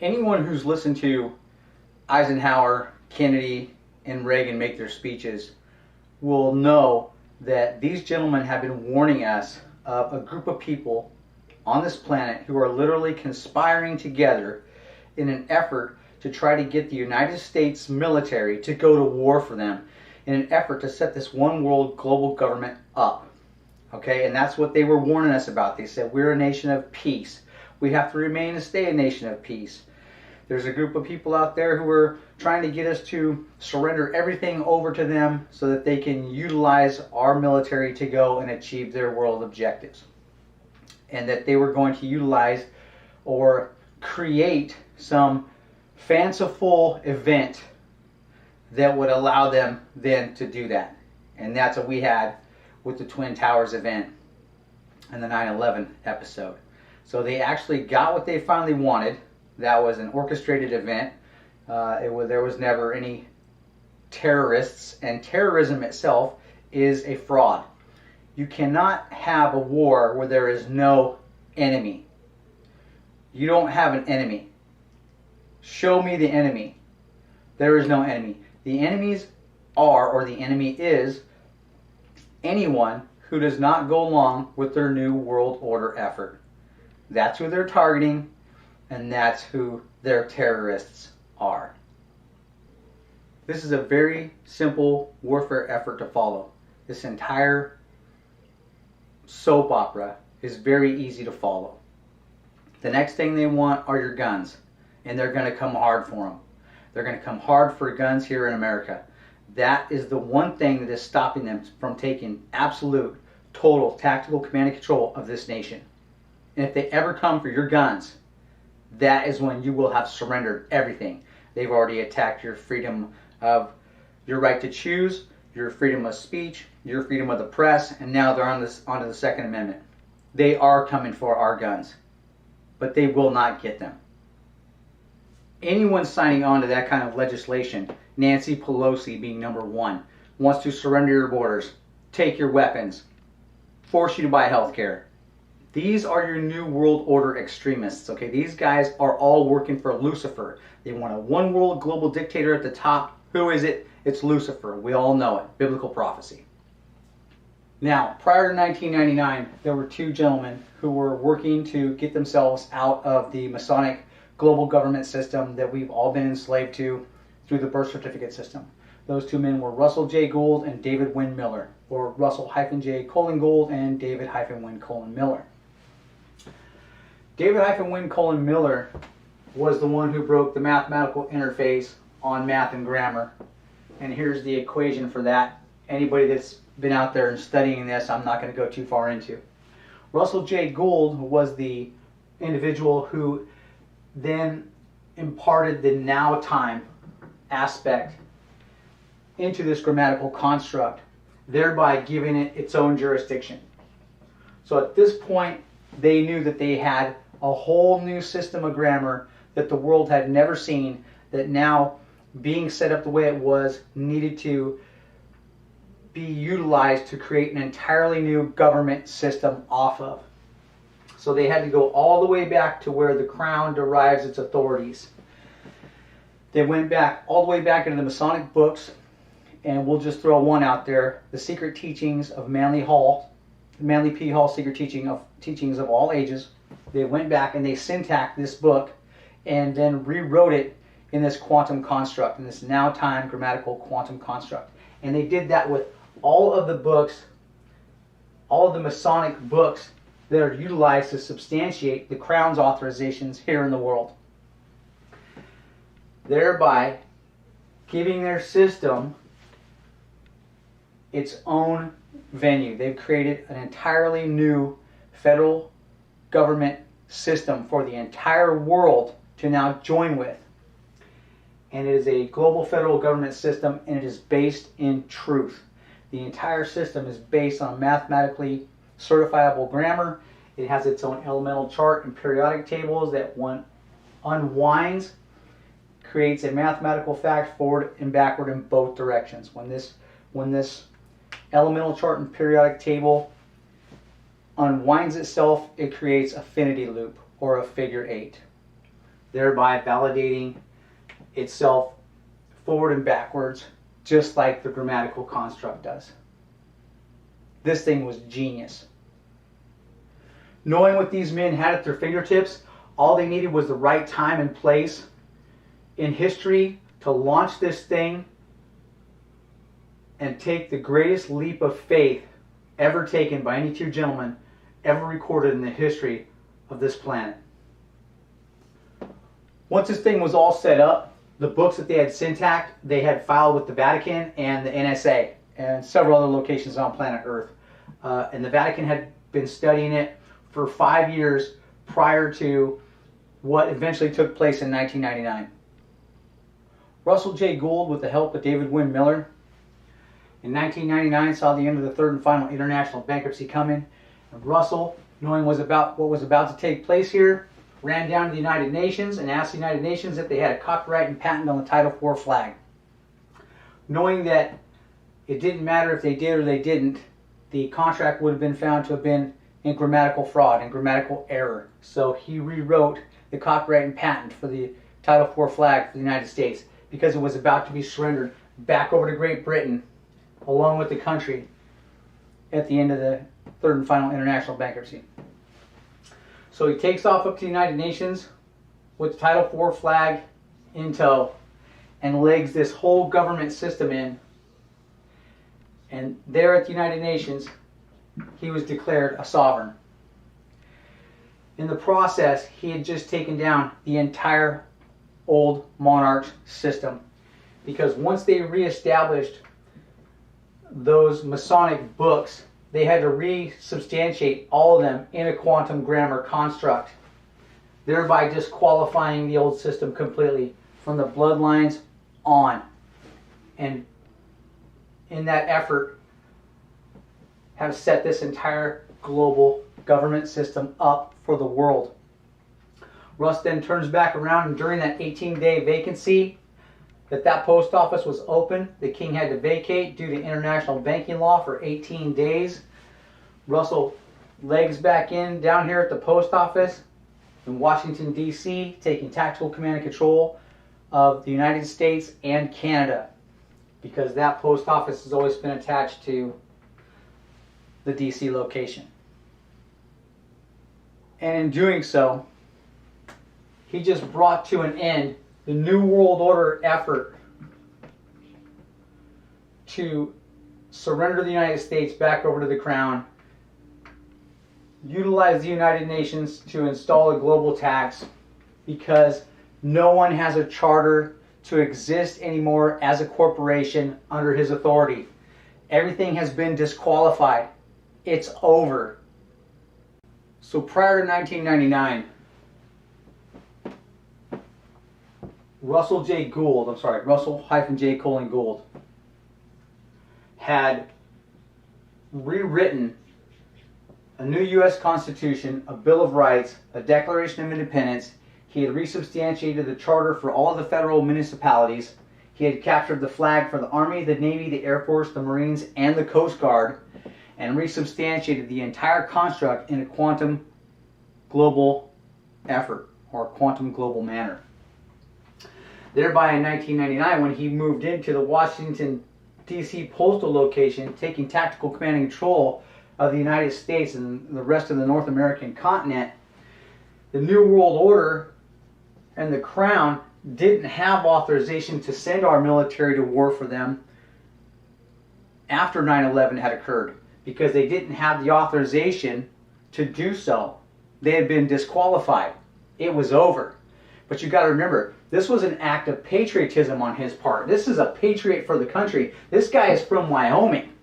anyone who's listened to Eisenhower, Kennedy, and Reagan make their speeches will know that these gentlemen have been warning us of a group of people on this planet who are literally conspiring together in an effort to try to get the United States military to go to war for them in an effort to set this one world global government up. Okay, and that's what they were warning us about. They said, we're a nation of peace. We have to remain and stay a nation of peace. There's a group of people out there who are trying to get us to surrender everything over to them so that they can utilize our military to go and achieve their world objectives. And that they were going to utilize or create some fanciful event that would allow them then to do that. And that's what we had with the Twin Towers event and the 9/11 episode. So they actually got what they finally wanted. That was an orchestrated event. There was never any terrorists, and terrorism itself is a fraud. You cannot have a war where there is no enemy. You don't have an enemy. Show me the enemy. There is no enemy. The enemies are, or the enemy is, anyone who does not go along with their New World Order effort. That's who they're targeting, and that's who their terrorists are. This is a very simple warfare effort to follow. This entire soap opera is very easy to follow. The next thing they want are your guns, and they're going to come hard for them. They're going to come hard for guns here in America. That is the one thing that is stopping them from taking absolute, total, tactical command and control of this nation. And if they ever come for your guns, that is when you will have surrendered everything. They've already attacked your freedom of your right to choose, your freedom of speech, your freedom of the press, and now they're onto the Second Amendment. They are coming for our guns, but they will not get them. anyone signing on to that kind of legislation, Nancy Pelosi being number one, wants to surrender your borders, take your weapons, force you to buy health care. These are your New World Order extremists, okay? These guys are all working for Lucifer. They want a one world global dictator at the top. Who is it? It's Lucifer. We all know it. Biblical prophecy. Now, prior to 1999, there were two gentlemen who were working to get themselves out of the Masonic global government system that we've all been enslaved to through the birth certificate system. Those two men were Russell J. Gould and David Wynn Miller, or Russell-J. Gould and David-Wynn Miller. David-Wynn Miller was the one who broke the mathematical interface on math and grammar. And here's the equation for that. Anybody that's been out there and studying this, I'm not going to go too far into. Russell J. Gould was the individual who then imparted the now time aspect into this grammatical construct, thereby giving it its own jurisdiction. So at this point, they knew that they had a whole new system of grammar that the world had never seen, that now, being set up the way it was, needed to be utilized to create an entirely new government system off of. So they had to go all the way back to where the crown derives its authorities. They went back all the way back into the Masonic books, and we'll just throw one out there: The Secret Teachings of Manly P. Hall, Secret Teachings of All Ages. They went back and they syntaxed this book and then rewrote it in this quantum construct, in this now time grammatical quantum construct. And they did that with all of the books, all of the Masonic books that are utilized to substantiate the Crown's authorizations here in the world, thereby giving their system its own venue. They've created an entirely new federal government system for the entire world to now join with. And it is a global federal government system, and it is based in truth. The entire system is based on mathematically certifiable grammar. It has its own elemental chart and periodic tables that one unwinds, creates a mathematical fact forward and backward in both directions. When this elemental chart and periodic table unwinds itself, it creates affinity loop, or a figure 8, thereby validating itself forward and backwards, just like the grammatical construct does. This thing was genius. Knowing what these men had at their fingertips, all they needed was the right time and place in history to launch this thing and take the greatest leap of faith ever taken by any two gentlemen ever recorded in the history of this planet. Once this thing was all set up, the books that they had syntaxed, they had filed with the Vatican and the NSA and several other locations on planet Earth. And the Vatican had been studying it for 5 years prior to what eventually took place in 1999. Russell J. Gould, with the help of David Wynn Miller, in 1999 saw the end of the third and final international bankruptcy coming. And Russell, knowing what was about to take place here, ran down to the United Nations and asked the United Nations if they had a copyright and patent on the Title IV flag. Knowing that it didn't matter if they did or they didn't, the contract would have been found to have been in grammatical fraud and grammatical error. So he rewrote the copyright and patent for the Title IV flag for the United States, because it was about to be surrendered back over to Great Britain along with the country at the end of the third and final international bankruptcy. So he takes off up to the United Nations with the Title IV flag in tow and legs this whole government system in. And there at the United Nations, he was declared a sovereign. In the process, he had just taken down the entire old monarch system, because once they reestablished those Masonic books, they had to resubstantiate all of them in a quantum grammar construct, thereby disqualifying the old system completely from the bloodlines on. And in that effort, have set this entire global government system up for the world. Russ then turns back around, and during that 18-day vacancy that post office was open, the king had to vacate due to international banking law for 18 days. Russell legs back in down here at the post office in Washington, D.C., taking tactical command and control of the United States and Canada, because that post office has always been attached to the D.C. location. And in doing so, he just brought to an end the New World Order effort to surrender the United States back over to the Crown, utilize the United Nations to install a global tax, because no one has a charter to exist anymore as a corporation under his authority. Everything has been disqualified. It's over. So prior to 1999, Russell J. Gould had rewritten a new U.S. Constitution, a Bill of Rights, a Declaration of Independence. He had resubstantiated the charter for all of the federal municipalities. He had captured the flag for the Army, the Navy, the Air Force, the Marines, and the Coast Guard, and resubstantiated the entire construct in a quantum global effort, or quantum global manner. Thereby, in 1999, when he moved into the Washington, D.C. postal location, taking tactical command and control of the United States and the rest of the North American continent, the New World Order and the Crown didn't have authorization to send our military to war for them after 9/11 had occurred, because they didn't have the authorization to do so. They had been disqualified. It was over. But you got to remember, this was an act of patriotism on his part. This is a patriot for the country. This guy is from Wyoming.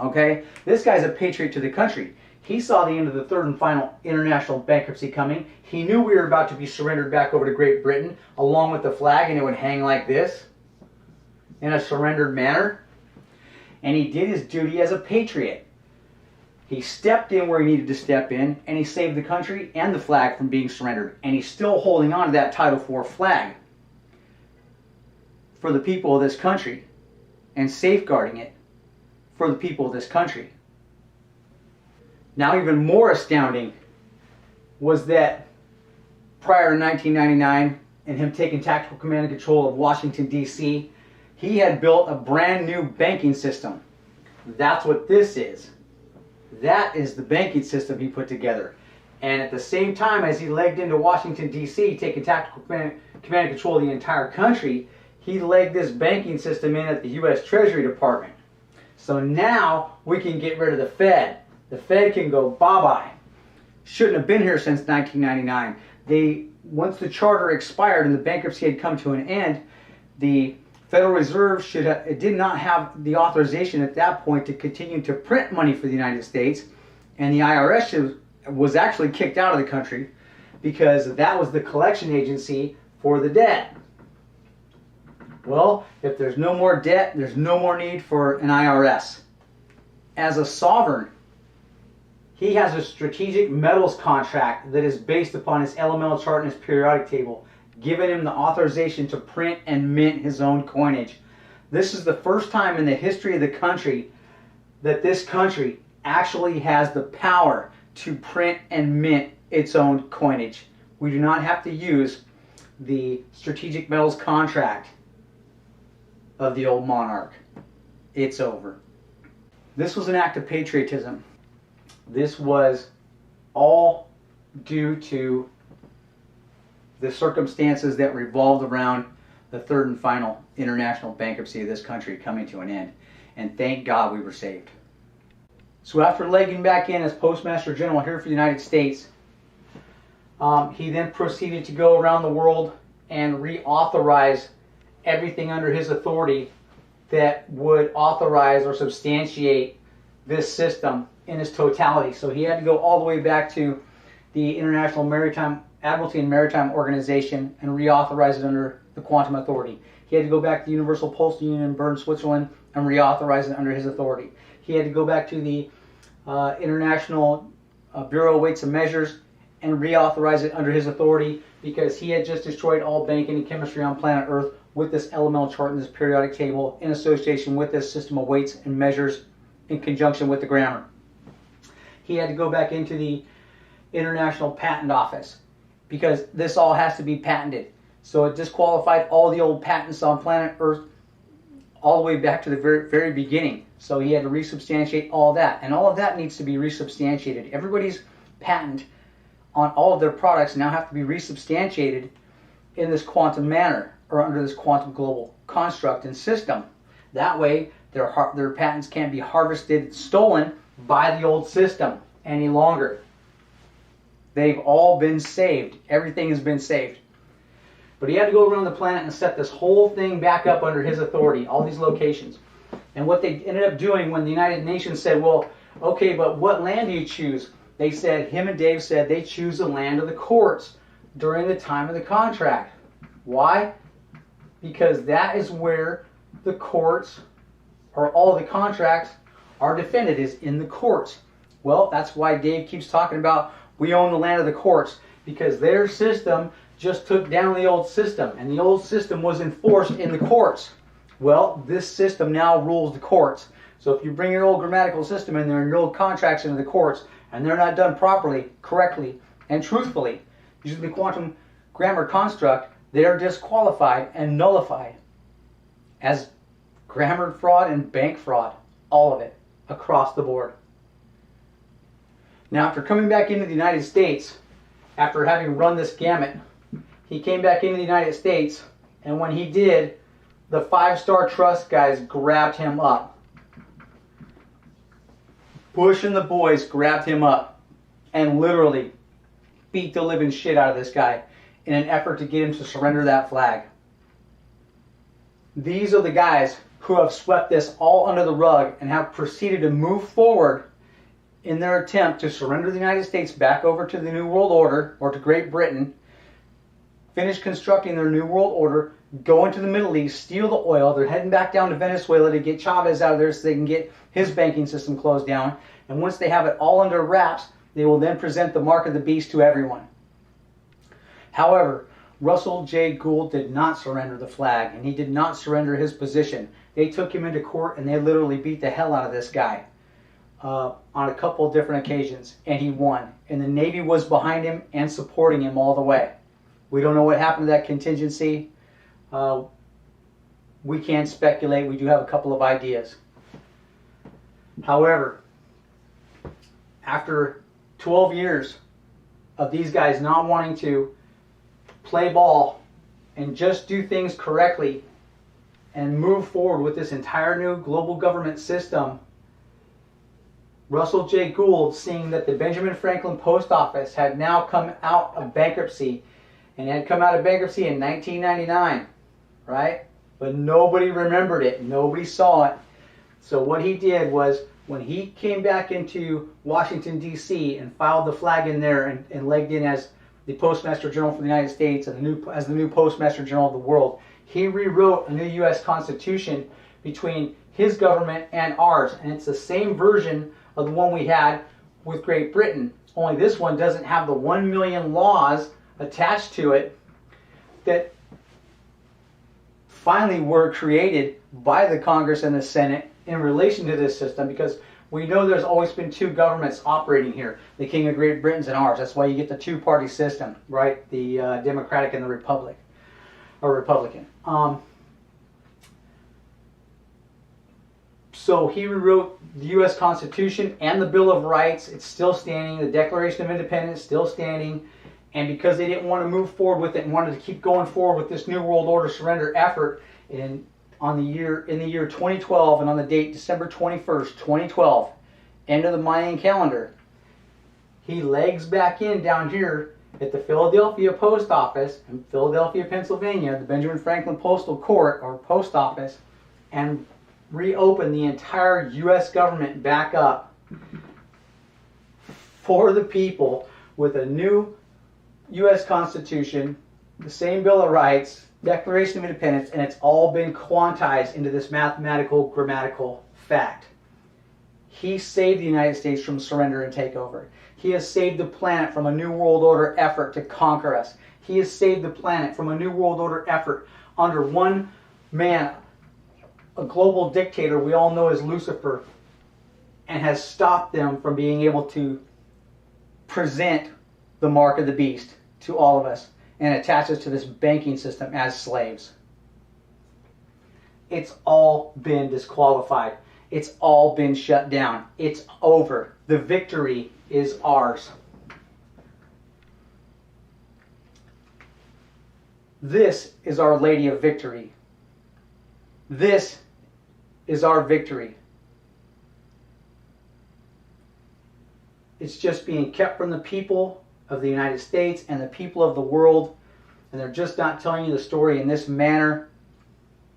Okay? This guy's a patriot to the country. He saw the end of the third and final international bankruptcy coming. He knew we were about to be surrendered back over to Great Britain, along with the flag, and it would hang like this in a surrendered manner. And he did his duty as a patriot. He stepped in where he needed to step in, and he saved the country and the flag from being surrendered. And he's still holding on to that Title IV flag for the people of this country and safeguarding it for the people of this country. Now, even more astounding was that prior to 1999 and him taking tactical command and control of Washington, D.C., he had built a brand new banking system. That's what this is. That is the banking system he put together. And at the same time as he legged into Washington, D.C., taking tactical command and control of the entire country, he legged this banking system in at the U.S. Treasury Department. So now we can get rid of the Fed. The Fed can go bye-bye. Shouldn't have been here since 1999. Once the charter expired and the bankruptcy had come to an end, the Federal Reserve did not have the authorization at that point to continue to print money for the United States, and the IRS was actually kicked out of the country because that was the collection agency for the debt. Well, if there's no more debt, there's no more need for an IRS. As a sovereign, he has a strategic metals contract that is based upon his elemental chart and his periodic table, giving him the authorization to print and mint his own coinage. This is the first time in the history of the country that this country actually has the power to print and mint its own coinage. We do not have to use the strategic metals contract of the old monarch. It's over. This was an act of patriotism. This was all due to the circumstances that revolved around the third and final international bankruptcy of this country coming to an end. And thank God we were saved. So after legging back in as Postmaster General here for the United States, he then proceeded to go around the world and reauthorize everything under his authority that would authorize or substantiate this system in its totality. So he had to go all the way back to the International Maritime Admiralty and Maritime Organization and reauthorize it under the Quantum Authority. He had to go back to the Universal Postal Union in Bern, Switzerland, and reauthorize it under his authority. He had to go back to the International Bureau of Weights and Measures and reauthorize it under his authority, because he had just destroyed all banking and chemistry on planet Earth with this elemental chart and this periodic table in association with this system of weights and measures in conjunction with the grammar. He had to go back into the International Patent Office because this all has to be patented. So it disqualified all the old patents on planet Earth all the way back to the very beginning. So he had to resubstantiate all that. And all of that needs to be resubstantiated. Everybody's patent on all of their products now have to be resubstantiated in this quantum manner, or under this quantum global construct and system. That way, their patents can't be harvested, stolen by the old system any longer. They've all been saved. Everything has been saved. But he had to go around the planet and set this whole thing back up under his authority, all these locations. And what they ended up doing when the United Nations said, well, okay, but what land do you choose? They said, him and Dave said, they choose the land of the courts during the time of the contract. Why? Because that is where the courts, or all the contracts, are defended, is in the courts. Well, that's why Dave keeps talking about we own the land of the courts, because their system just took down the old system, and the old system was enforced in the courts. Well, this system now rules the courts. So if you bring your old grammatical system in there and your old contracts into the courts, and they're not done properly, correctly, and truthfully, using the quantum grammar construct, they are disqualified and nullified as grammar fraud and bank fraud. All of it, across the board. Now, after coming back into the United States, after having run this gamut, he came back into the United States, and when he did, the 5-Star Trust guys grabbed him up. Bush and the boys grabbed him up and literally beat the living shit out of this guy in an effort to get him to surrender that flag. These are the guys who have swept this all under the rug and have proceeded to move forward in their attempt to surrender the United States back over to the New World Order, or to Great Britain, finish constructing their New World Order, go into the Middle East, steal the oil. They're heading back down to Venezuela to get Chavez out of there so they can get his banking system closed down. And once they have it all under wraps, they will then present the mark of the beast to everyone. However, Russell J. Gould did not surrender the flag, and he did not surrender his position. They took him into court and they literally beat the hell out of this guy on a couple of different occasions, and he won. And the Navy was behind him and supporting him all the way. We don't know what happened to that contingency. We can't speculate. We do have a couple of ideas. However, after 12 years of these guys not wanting to play ball and just do things correctly and move forward with this entire new global government system, Russell J. Gould, seeing that the Benjamin Franklin Post Office had now come out of bankruptcy, and it had come out of bankruptcy in 1999, right? But nobody remembered it. Nobody saw it. So what he did was, when he came back into Washington, D.C. and filed the flag in there and legged in as the Postmaster General for the United States and as the new Postmaster General of the world, he rewrote a new U.S. Constitution between his government and ours. And it's the same version of the one we had with Great Britain. Only this one doesn't have the 1 million laws attached to it that finally were created by the Congress and the Senate in relation to this system, because we know there's always been two governments operating here, the King of Great Britain's and ours. That's why you get the two-party system, right? The Democratic and the Republican. So he rewrote the U.S. Constitution and the Bill of Rights. It's still standing. The Declaration of Independence is still standing. And because they didn't want to move forward with it and wanted to keep going forward with this New World Order surrender effort in the year 2012, and on the date December 21st, 2012, end of the Mayan calendar, he legs back in down here at the Philadelphia Post Office in Philadelphia, Pennsylvania, the Benjamin Franklin Postal Court or Post Office, and reopen the entire U.S. government back up for the people with a new U.S. Constitution, the same Bill of Rights, Declaration of Independence, and it's all been quantized into this mathematical, grammatical fact. He saved the United States from surrender and takeover. He has saved the planet from a New World Order effort to conquer us. He has saved the planet from a New World Order effort under one man, a global dictator we all know as Lucifer, and has stopped them from being able to present the mark of the beast to all of us and attach us to this banking system as slaves. It's all been disqualified. It's all been shut down. It's over. The victory is ours. This is Our Lady of Victory. This is our victory. It's just being kept from the people of the United States and the people of the world, and they're just not telling you the story in this manner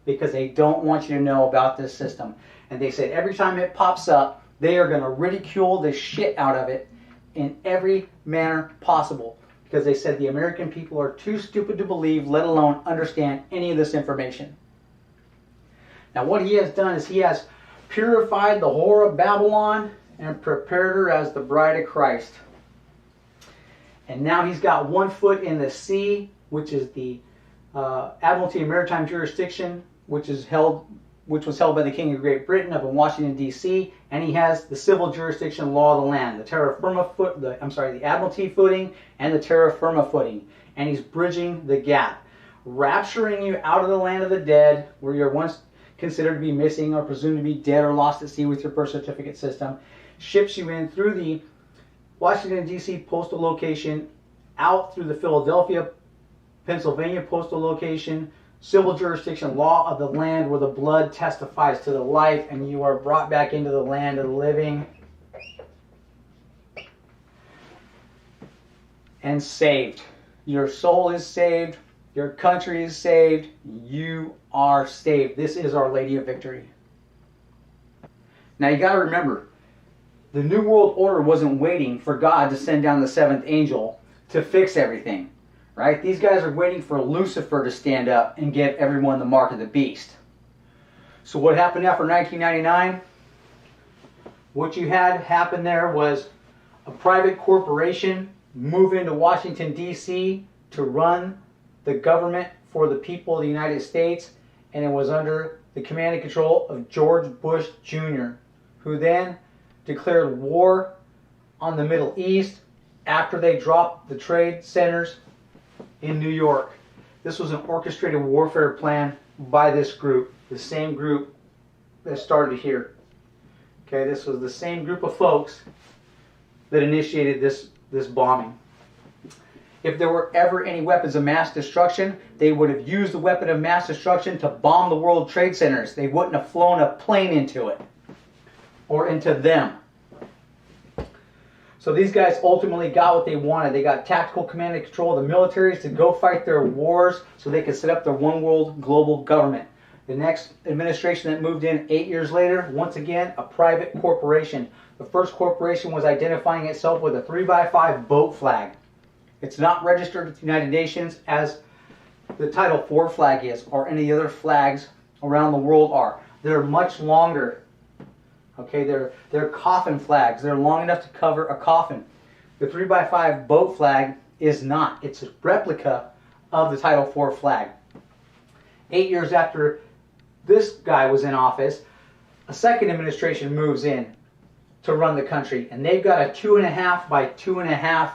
because they don't want you to know about this system. And they said every time it pops up, they are going to ridicule the shit out of it in every manner possible, because they said the American people are too stupid to believe, let alone understand any of this information. Now what he has done is he has purified the whore of Babylon and prepared her as the bride of Christ. And now he's got one foot in the sea, which is the admiralty and maritime jurisdiction, which was held by the King of Great Britain up in Washington, D.C., and he has the civil jurisdiction law of the land, the terra firma the admiralty footing and the terra firma footing, and he's bridging the gap, rapturing you out of the land of the dead, where you're once considered to be missing or presumed to be dead or lost at sea with your birth certificate system, ships you in through the Washington, D.C. postal location, out through the Philadelphia, Pennsylvania postal location, civil jurisdiction law of the land, where the blood testifies to the life, and you are brought back into the land of the living and saved. Your soul is saved. Your country is saved. You are saved. This is Our Lady of Victory. Now you got to remember, the New World Order wasn't waiting for God to send down the seventh angel to fix everything. Right? These guys are waiting for Lucifer to stand up and give everyone the mark of the beast. So what happened after 1999? What you had happen there was a private corporation move into Washington, D.C. to run the government for the people of the United States, and it was under the command and control of George Bush Jr., who then declared war on the Middle East after they dropped the trade centers in New York. This was an orchestrated warfare plan by this group, the same group that started here. Okay, this was the same group of folks that initiated this bombing. If there were ever any weapons of mass destruction, they would have used the weapon of mass destruction to bomb the World Trade Centers. They wouldn't have flown a plane into it or into them. So these guys ultimately got what they wanted. They got tactical command and control of the militaries to go fight their wars so they could set up their one world global government. The next administration that moved in 8 years later, once again, a private corporation. The first corporation was identifying itself with a 3x5 boat flag. It's not registered with the United Nations as the Title IV flag is, or any other flags around the world are. They're much longer. Okay, they're coffin flags. They're long enough to cover a coffin. The 3x5 boat flag is not. It's a replica of the Title IV flag. 8 years after this guy was in office, a second administration moves in to run the country, and they've got a 2.5 by 2.5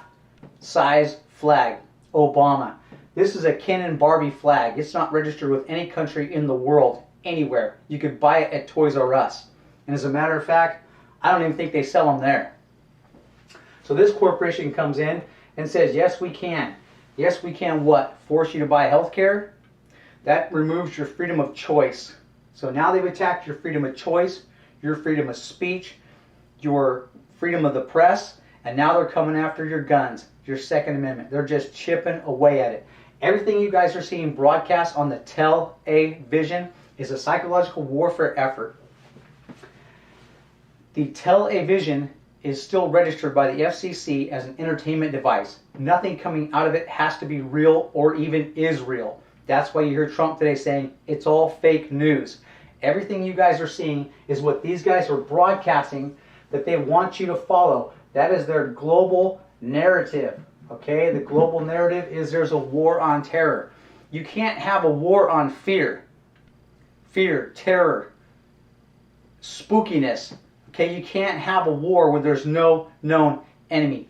size flag. Obama. This is a Ken and Barbie flag. It's not registered with any country in the world, anywhere. You could buy it at Toys R Us. And as a matter of fact, I don't even think they sell them there. So this corporation comes in and says, yes, we can. Yes, we can what? Force you to buy health care? That removes your freedom of choice. So now they've attacked your freedom of choice, your freedom of speech, your freedom of the press, and now they're coming after your guns, your Second Amendment. They're just chipping away at it. Everything you guys are seeing broadcast on the television is a psychological warfare effort. The television is still registered by the FCC as an entertainment device. Nothing coming out of it has to be real or even is real. That's why you hear Trump today saying it's all fake news. Everything you guys are seeing is what these guys are broadcasting that they want you to follow. That is their global narrative. Okay, the global narrative is there's a war on terror. You can't have a war on fear. Fear, terror, spookiness. Okay, you can't have a war where there's no known enemy.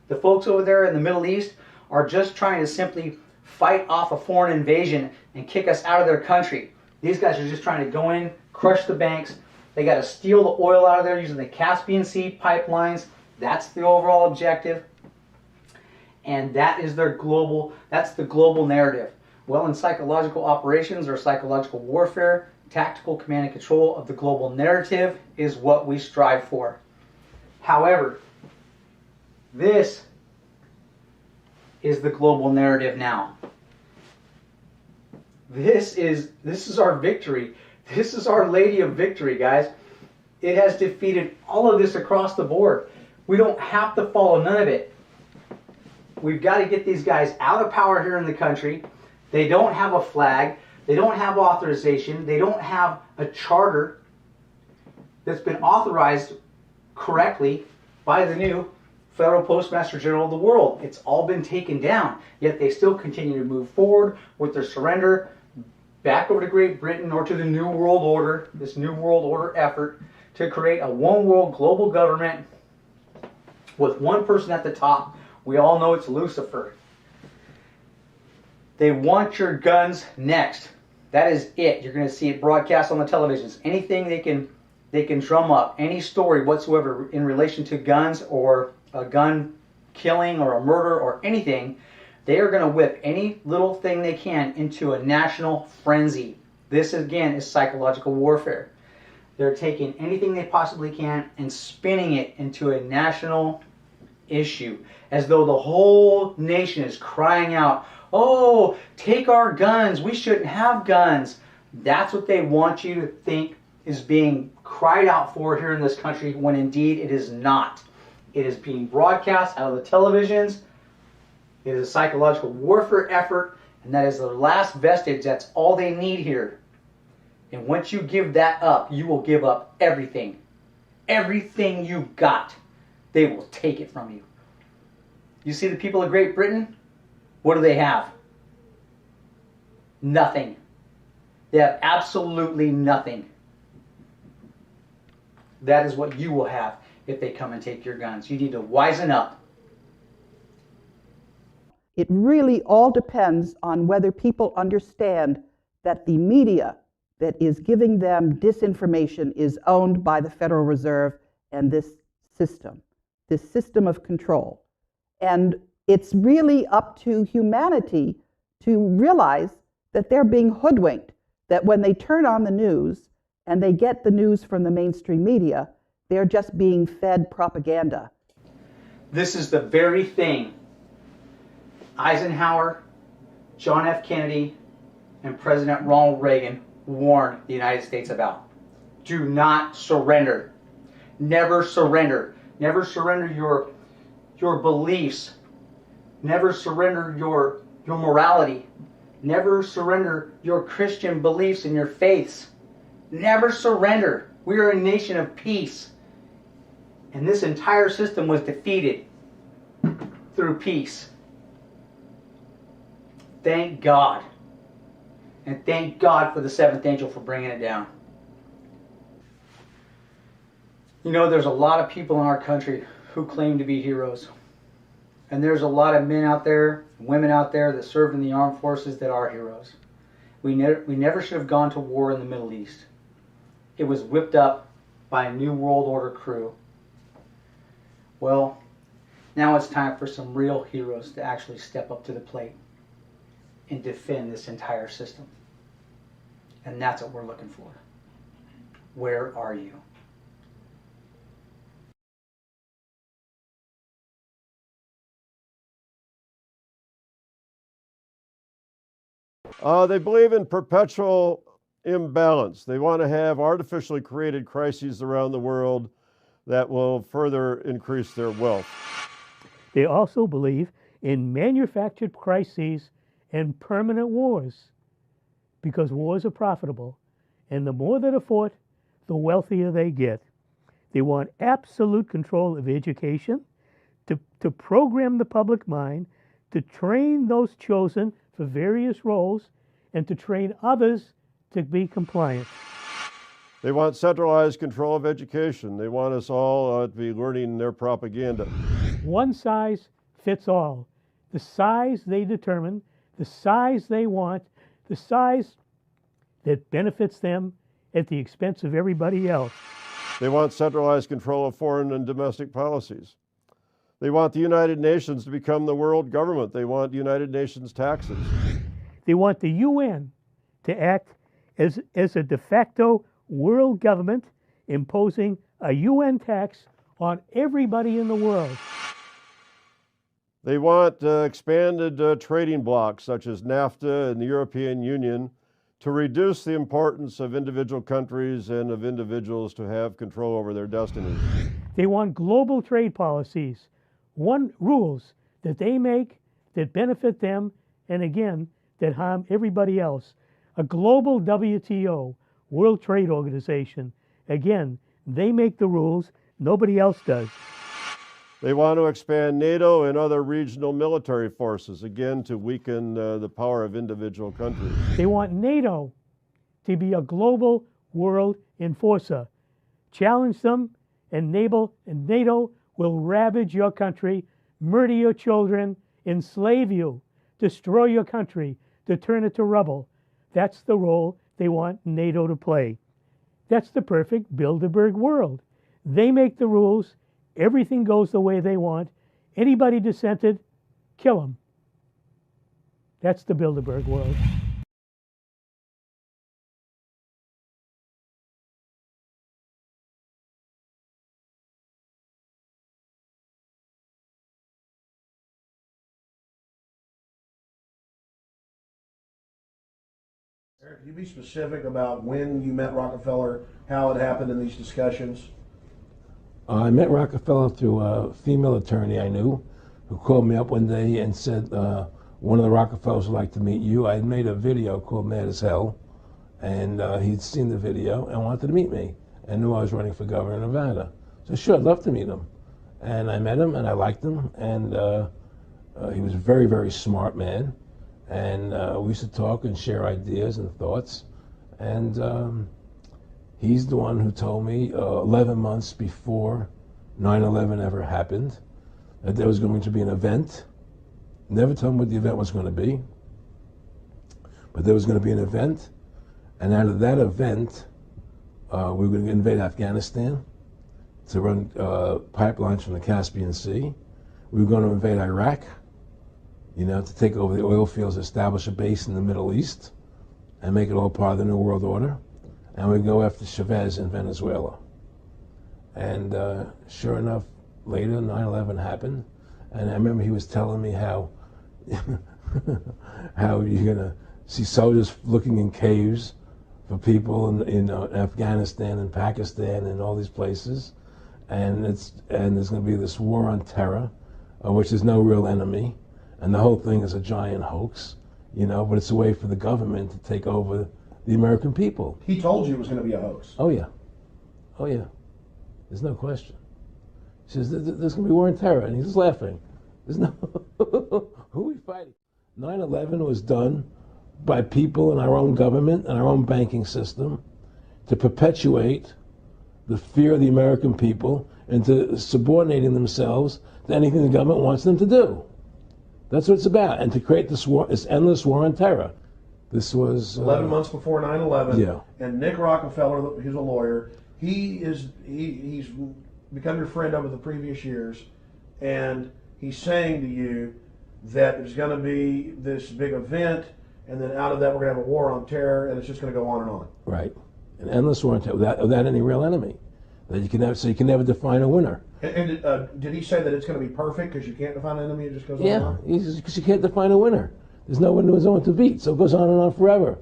The folks over there in the Middle East are just trying to simply fight off a foreign invasion and kick us out of their country. These guys are just trying to go in, crush the banks. They got to steal the oil out of there using the Caspian Sea pipelines. That's the overall objective. And that is their global, that's the global narrative. Well, in psychological operations or psychological warfare, tactical command and control of the global narrative is what we strive for. However, this is the global narrative now. This is our victory. This is Our Lady of Victory, guys. It has defeated all of this across the board. We don't have to follow none of it. We've got to get these guys out of power here in the country. They don't have a flag. They don't have authorization. They don't have a charter that's been authorized correctly by the new Federal Postmaster General of the world. It's all been taken down, yet they still continue to move forward with their surrender back over to Great Britain or to the New World Order, this New World Order effort to create a one world global government with one person at the top. We all know it's Lucifer. They want your guns next. That is it. You're going to see it broadcast on the televisions. Anything they can drum up, any story whatsoever in relation to guns or a gun killing or a murder or anything, they are going to whip any little thing they can into a national frenzy. This again is psychological warfare. They're taking anything they possibly can and spinning it into a national issue, as though the whole nation is crying out, "Oh, take our guns, we shouldn't have guns." That's what they want you to think is being cried out for here in this country, when indeed it is not. It is being broadcast out of the televisions. It is a psychological warfare effort, and that is the last vestige. That's all they need here. And once you give that up, you will give up everything. Everything you got. They will take it from you. You see the people of Great Britain? What do they have? Nothing. They have absolutely nothing. That is what you will have if they come and take your guns. You need to wisen up. It really all depends on whether people understand that the media that is giving them disinformation is owned by the Federal Reserve and this system of control. And it's really up to humanity to realize that they're being hoodwinked, that when they turn on the news and they get the news from the mainstream media, they're just being fed propaganda. This is the very thing Eisenhower, John F. Kennedy, and President Ronald Reagan warned the United States about. Do not surrender. Never surrender. Never surrender your beliefs. Never surrender your morality. Never surrender your Christian beliefs and your faiths. Never surrender. We are a nation of peace. And this entire system was defeated through peace. Thank God. And thank God for the seventh angel for bringing it down. You know, there's a lot of people in our country who claim to be heroes. And there's a lot of men out there, women out there that serve in the armed forces that are heroes. We never should have gone to war in the Middle East. It was whipped up by a New World Order crew. Well, now it's time for some real heroes to actually step up to the plate and defend this entire system. And that's what we're looking for. Where are you? They believe in perpetual imbalance. They want to have artificially created crises around the world that will further increase their wealth. They also believe in manufactured crises and permanent wars, because wars are profitable, and the more that are fought, the wealthier they get. They want absolute control of education, to program the public mind, to train those chosen for various roles, and to train others to be compliant. They want centralized control of education. They want us all to be learning their propaganda. One size fits all. The size they determine, the size they want, the size that benefits them at the expense of everybody else. They want centralized control of foreign and domestic policies. They want the United Nations to become the world government. They want United Nations taxes. They want the UN to act as a de facto world government, imposing a UN tax on everybody in the world. They want expanded trading blocs such as NAFTA and the European Union to reduce the importance of individual countries and of individuals to have control over their destinies. They want global trade policies, rules that they make that benefit them and again that harm everybody else. A global WTO, World Trade Organization. Again, they make the rules, nobody else does. They want to expand NATO and other regional military forces, again to weaken the power of individual countries. They want NATO to be a global world enforcer. Challenge them, and NATO will ravage your country, murder your children, enslave you, destroy your country, to turn it to rubble. That's the role they want NATO to play. That's the perfect Bilderberg world. They make the rules, everything goes the way they want. Anybody dissented, kill them. That's the Bilderberg world. Eric, can you be specific about when you met Rockefeller, how it happened in these discussions? I met Rockefeller through a female attorney I knew who called me up one day and said, one of the Rockefellers would like to meet you. I had made a video called Mad as Hell, and he'd seen the video and wanted to meet me and knew I was running for governor of Nevada. So sure, I'd love to meet him. And I met him and I liked him, and he was a very, very smart man. And we used to talk and share ideas and thoughts. And he's the one who told me 11 months before 9/11 ever happened that there was going to be an event. Never told him what the event was going to be, but there was going to be an event. And out of that event, we were going to invade Afghanistan to run pipelines from the Caspian Sea. We were going to invade Iraq, to take over the oil fields, establish a base in the Middle East, and make it all part of the New World Order. And we go after Chavez in Venezuela. And sure enough, later 9/11 happened, and I remember he was telling me how how you're gonna see soldiers looking in caves for people in Afghanistan and Pakistan and all these places, and there's gonna be this war on terror, which is no real enemy, and the whole thing is a giant hoax, but it's a way for the government to take over the American people. He told you it was going to be a hoax. Oh yeah. There's no question. He says, there's going to be war on terror, and he's just laughing. There's no, who are we fighting? 9/11 was done by people in our own government and our own banking system to perpetuate the fear of the American people and to subordinating themselves to anything the government wants them to do. That's what it's about, and to create this war, this endless war on terror. This was 11 months before 9/11. Yeah. And Nick Rockefeller, who's a lawyer, he's become your friend over the previous years, and he's saying to you that there's going to be this big event, and then out of that we're going to have a war on terror, and it's just going to go on and on. Right, an endless war on terror without any real enemy. That you can never define a winner. And did he say that it's going to be perfect because you can't define an enemy? It just goes on and on. Yeah, because you can't define a winner. There's no one to beat, so it goes on and on forever.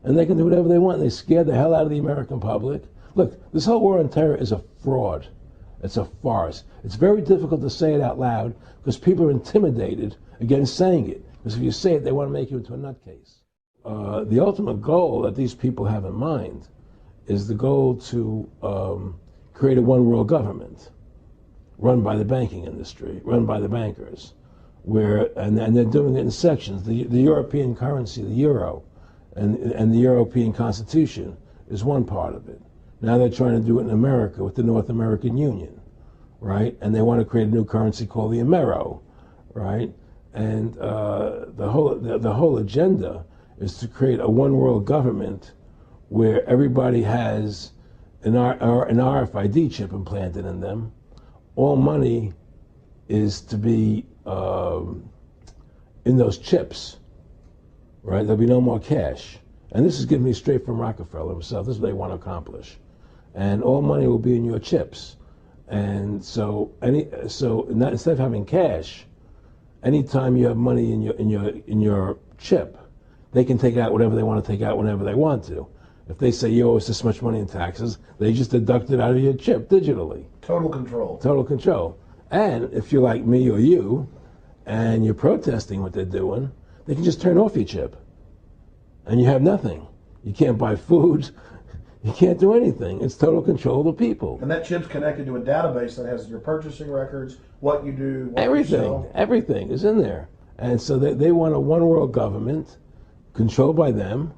And they can do whatever they want. They scare the hell out of the American public. Look, this whole war on terror is a fraud. It's a farce. It's very difficult to say it out loud because people are intimidated against saying it. Because if you say it, they want to make you into a nutcase. The ultimate goal that these people have in mind is the goal to create a one world government run by the banking industry, run by the bankers, and they're doing it in sections. The European currency, the euro, and the European Constitution is one part of it. Now they're trying to do it in America with the North American Union, right? And they want to create a new currency called the Amero, right? And the whole agenda is to create a one world government where everybody has an RFID chip implanted in them. All money is to be in those chips, right? There'll be no more cash. And this is given me straight from Rockefeller himself. This is what they want to accomplish. And all money will be in your chips. And so instead of having cash, anytime you have money in your chip, they can take out whatever they want to take out whenever they want to. If they say you owe us this much money in taxes, they just deduct it out of your chip digitally. Total control. Total control. And if you're like me or you, and you're protesting what they're doing, they can just turn off your chip. And you have nothing. You can't buy food. You can't do anything. It's total control of the people. And that chip's connected to a database that has your purchasing records, what you do, what everything, you sell. Everything is in there. And so they want a one world government controlled by them,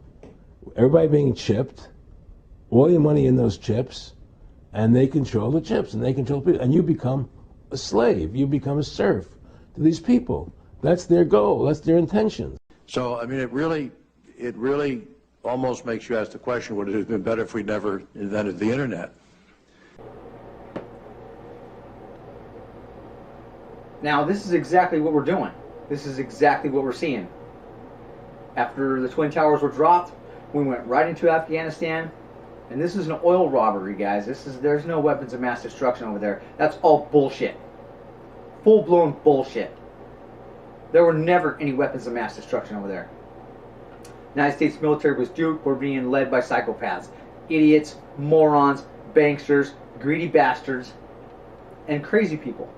everybody being chipped, all your money in those chips, and they control the chips, and they control people. And you become a slave. You become a serf to these people. That's their goal. That's their intention. So, I mean, it really almost makes you ask the question, would it have been better if we never invented the internet? Now, this is exactly what we're doing. This is exactly what we're seeing. After the Twin Towers were dropped, we went right into Afghanistan, and this is an oil robbery, guys. There's no weapons of mass destruction over there. That's all bullshit. Full-blown bullshit. There were never any weapons of mass destruction over there. The United States military was duped. We're being led by psychopaths, idiots, morons, banksters, greedy bastards, and crazy people.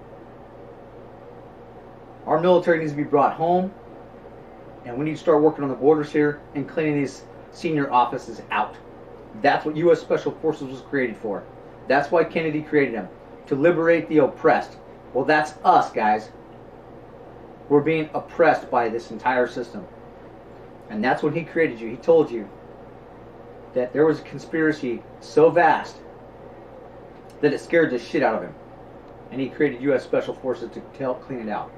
Our military needs to be brought home, and we need to start working on the borders here and cleaning these senior offices out. That's what U.S. Special Forces was created for. That's why Kennedy created them, to liberate the oppressed. Well, that's us, guys. We're being oppressed by this entire system. And that's when he created you. He told you that there was a conspiracy so vast that it scared the shit out of him. And he created U.S. Special Forces to help clean it out.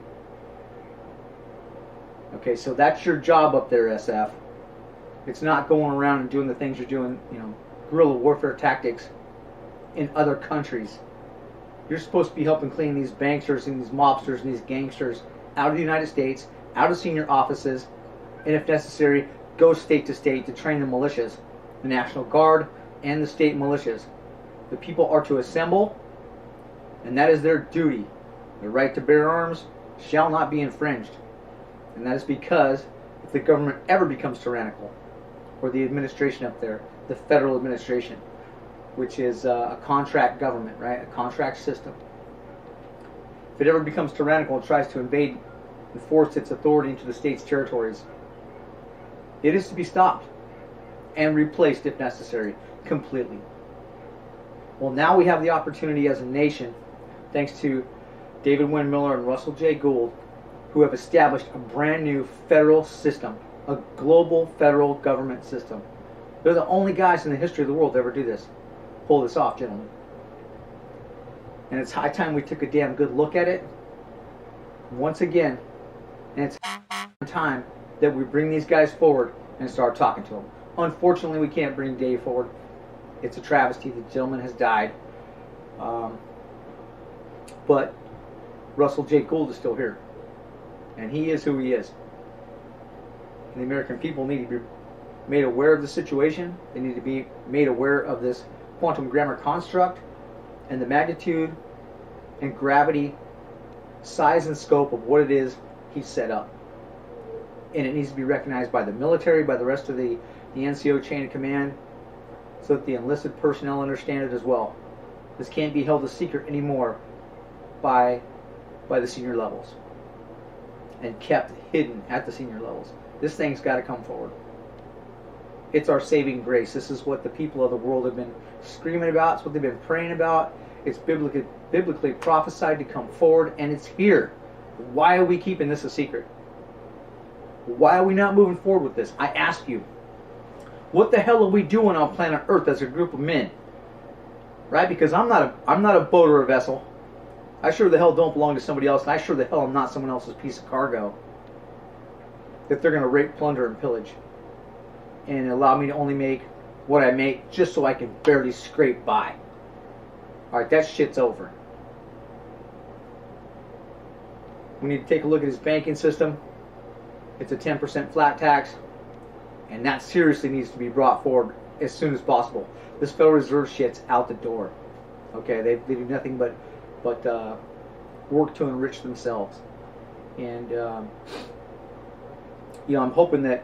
Okay, so that's your job up there, SF. It's not going around and doing the things you're doing, guerrilla warfare tactics in other countries. You're supposed to be helping clean these banksters and these mobsters and these gangsters out of the United States, out of senior offices, and if necessary, go state to state to train the militias, the National Guard and the state militias. The people are to assemble, and that is their duty. The right to bear arms shall not be infringed. And that is because if the government ever becomes tyrannical, or the administration up there, the federal administration, which is a contract government, right? A contract system. If it ever becomes tyrannical and tries to invade and force its authority into the state's territories, it is to be stopped and replaced, if necessary, completely. Well, now we have the opportunity as a nation, thanks to David Wynn Miller and Russell J. Gould, who have established a brand new federal system, a global federal government system. They're the only guys in the history of the world to ever do this. Pull this off, gentlemen. And it's high time we took a damn good look at it once again. And it's time that we bring these guys forward and start talking to them. Unfortunately, we can't bring Dave forward. It's a travesty. The gentleman has died. But Russell J. Gould is still here. And he is who he is. And the American people need to be made aware of the situation. They need to be made aware of this quantum grammar construct and the magnitude and gravity, size and scope of what it is he set up. And it needs to be recognized by the military, by the rest of the NCO chain of command, so that the enlisted personnel understand it as well. This can't be held a secret anymore by the senior levels and kept hidden at the senior levels. This thing's got to come forward. It's our saving grace. This is what the people of the world have been screaming about. It's what they've been praying about. It's biblically prophesied to come forward, and it's here. Why are we keeping this a secret? Why are we not moving forward with this? I ask you, what the hell are we doing on planet Earth as a group of men? Right? Because I'm not a boat or a vessel. I sure the hell don't belong to somebody else, and I sure the hell am not someone else's piece of cargo that they're going to rape, plunder, and pillage, and allow me to only make what I make just so I can barely scrape by. Alright, that shit's over. We need to take a look at his banking system. It's a 10% flat tax, and that seriously needs to be brought forward as soon as possible. This Federal Reserve shit's out the door. Okay, they do nothing but work to enrich themselves. And you know, I'm hoping that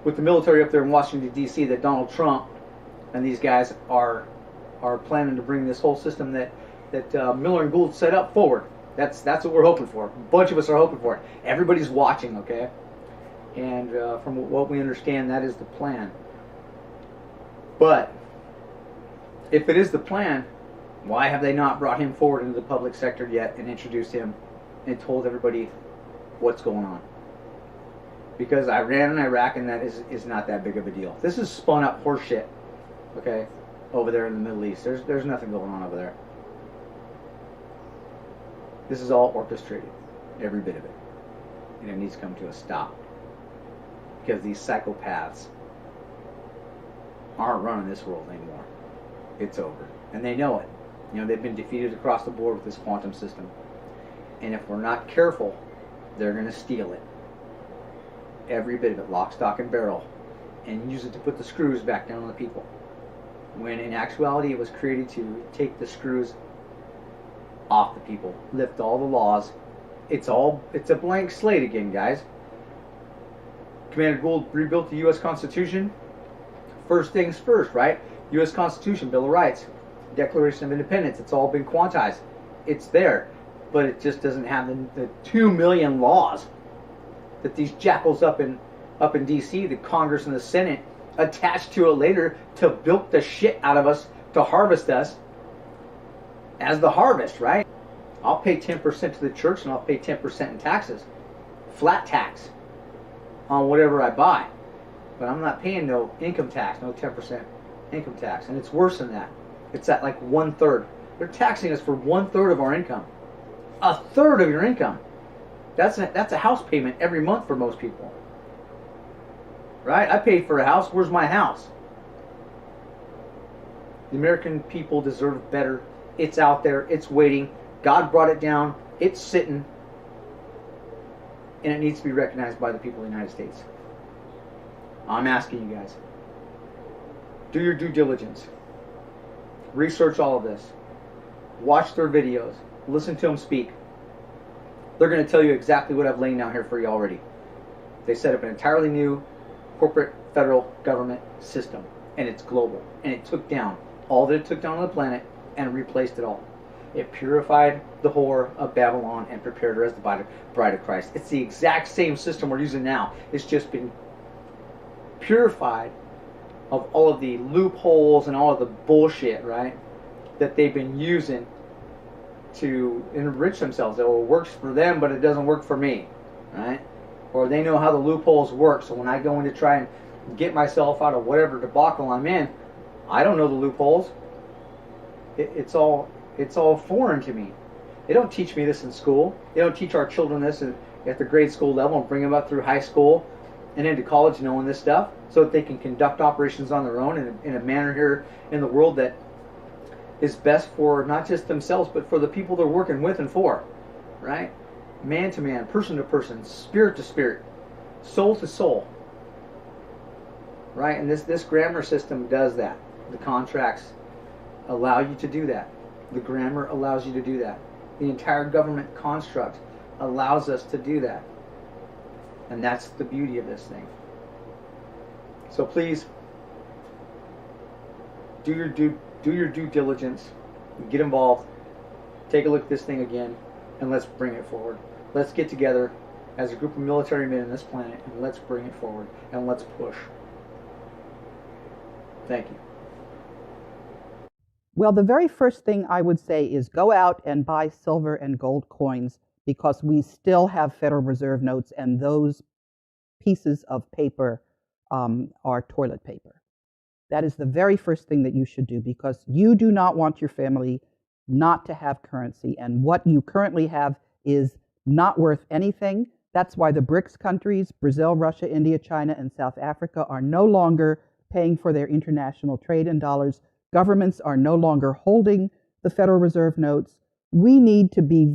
with the military up there in Washington D.C. that Donald Trump and these guys are planning to bring this whole system that Miller and Gould set up forward. That's what we're hoping for. A bunch of us are hoping for it. Everybody's watching, okay? And from what we understand, that is the plan. But if it is the plan, why have they not brought him forward into the public sector yet and introduced him and told everybody what's going on? Because Iran and Iraq and that is not that big of a deal. This is spun up horseshit, okay, over there in the Middle East. There's nothing going on over there. This is all orchestrated, every bit of it. And it needs to come to a stop. Because these psychopaths aren't running this world anymore. It's over. And they know it. You know, they've been defeated across the board with this quantum system. And if we're not careful, they're going to steal it. Every bit of it, lock, stock, and barrel. And use it to put the screws back down on the people. When in actuality it was created to take the screws off the people, lift all the laws. It's a blank slate again, guys. Commander Gould rebuilt the U.S. Constitution. First things first, right? U.S. Constitution, Bill of Rights, Declaration of Independence. It's all been quantized. It's there, but it just doesn't have the 2 million laws that these jackals up in D.C., the Congress and the Senate, attached to it later to bilk the shit out of us, to harvest us as the harvest, right? I'll pay 10% to the church and I'll pay 10% in taxes. Flat tax on whatever I buy. But I'm not paying no income tax, no 10% income tax. And it's worse than that. It's at like 1/3. They're taxing us for 1/3 of our income. 1/3 of your income. That's a house payment every month for most people. Right? I paid for a house. Where's my house? The American people deserve better. It's out there. It's waiting. God brought it down. It's sitting. And it needs to be recognized by the people of the United States. I'm asking you guys. Do your due diligence. Research all of this. Watch their videos. Listen to them speak. They're going to tell you exactly what I've laid down here for you already. They set up an entirely new corporate federal government system. And it's global. And it took down all that it took down on the planet and replaced it all. It purified the whore of Babylon and prepared her as the bride of Christ. It's the exact same system we're using now. It's just been purified of all of the loopholes and all of the bullshit, right, that they've been using to enrich themselves. It works for them, but it doesn't work for me, right? Or they know how the loopholes work, so when I go in to try and get myself out of whatever debacle I'm in, I don't know the loopholes. It's all foreign to me. They don't teach me this in school. They don't teach our children this at the grade school level and bring them up through high school and into college knowing this stuff so that they can conduct operations on their own in a manner here in the world that is best for not just themselves but for the people they're working with and for, right? Man to man, person to person, spirit to spirit, soul to soul, right? And this grammar system does that. The contracts allow you to do that. The grammar allows you to do that. The entire government construct allows us to do that. And that's the beauty of this thing. So please, do your due diligence. Get involved. Take a look at this thing again. And let's bring it forward. Let's get together as a group of military men on this planet. And let's bring it forward. And let's push. Thank you. Well, the very first thing I would say is go out and buy silver and gold coins, because we still have Federal Reserve notes, and those pieces of paper are toilet paper. That is the very first thing that you should do, because you do not want your family not to have currency, and what you currently have is not worth anything. That's why the BRICS countries, Brazil, Russia, India, China, and South Africa, are no longer paying for their international trade in dollars. Governments are no longer holding the Federal Reserve notes. We need to be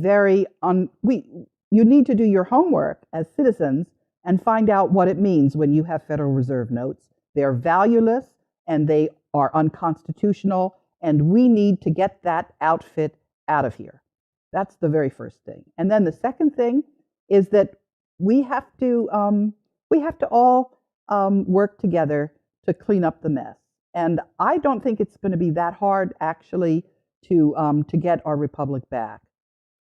you need to do your homework as citizens and find out what it means when you have Federal Reserve notes. They're valueless and they are unconstitutional, and we need to get that outfit out of here. That's the very first thing. And then the second thing is that we have to all work together to clean up the mess. And I don't think it's going to be that hard, actually, to get our republic back.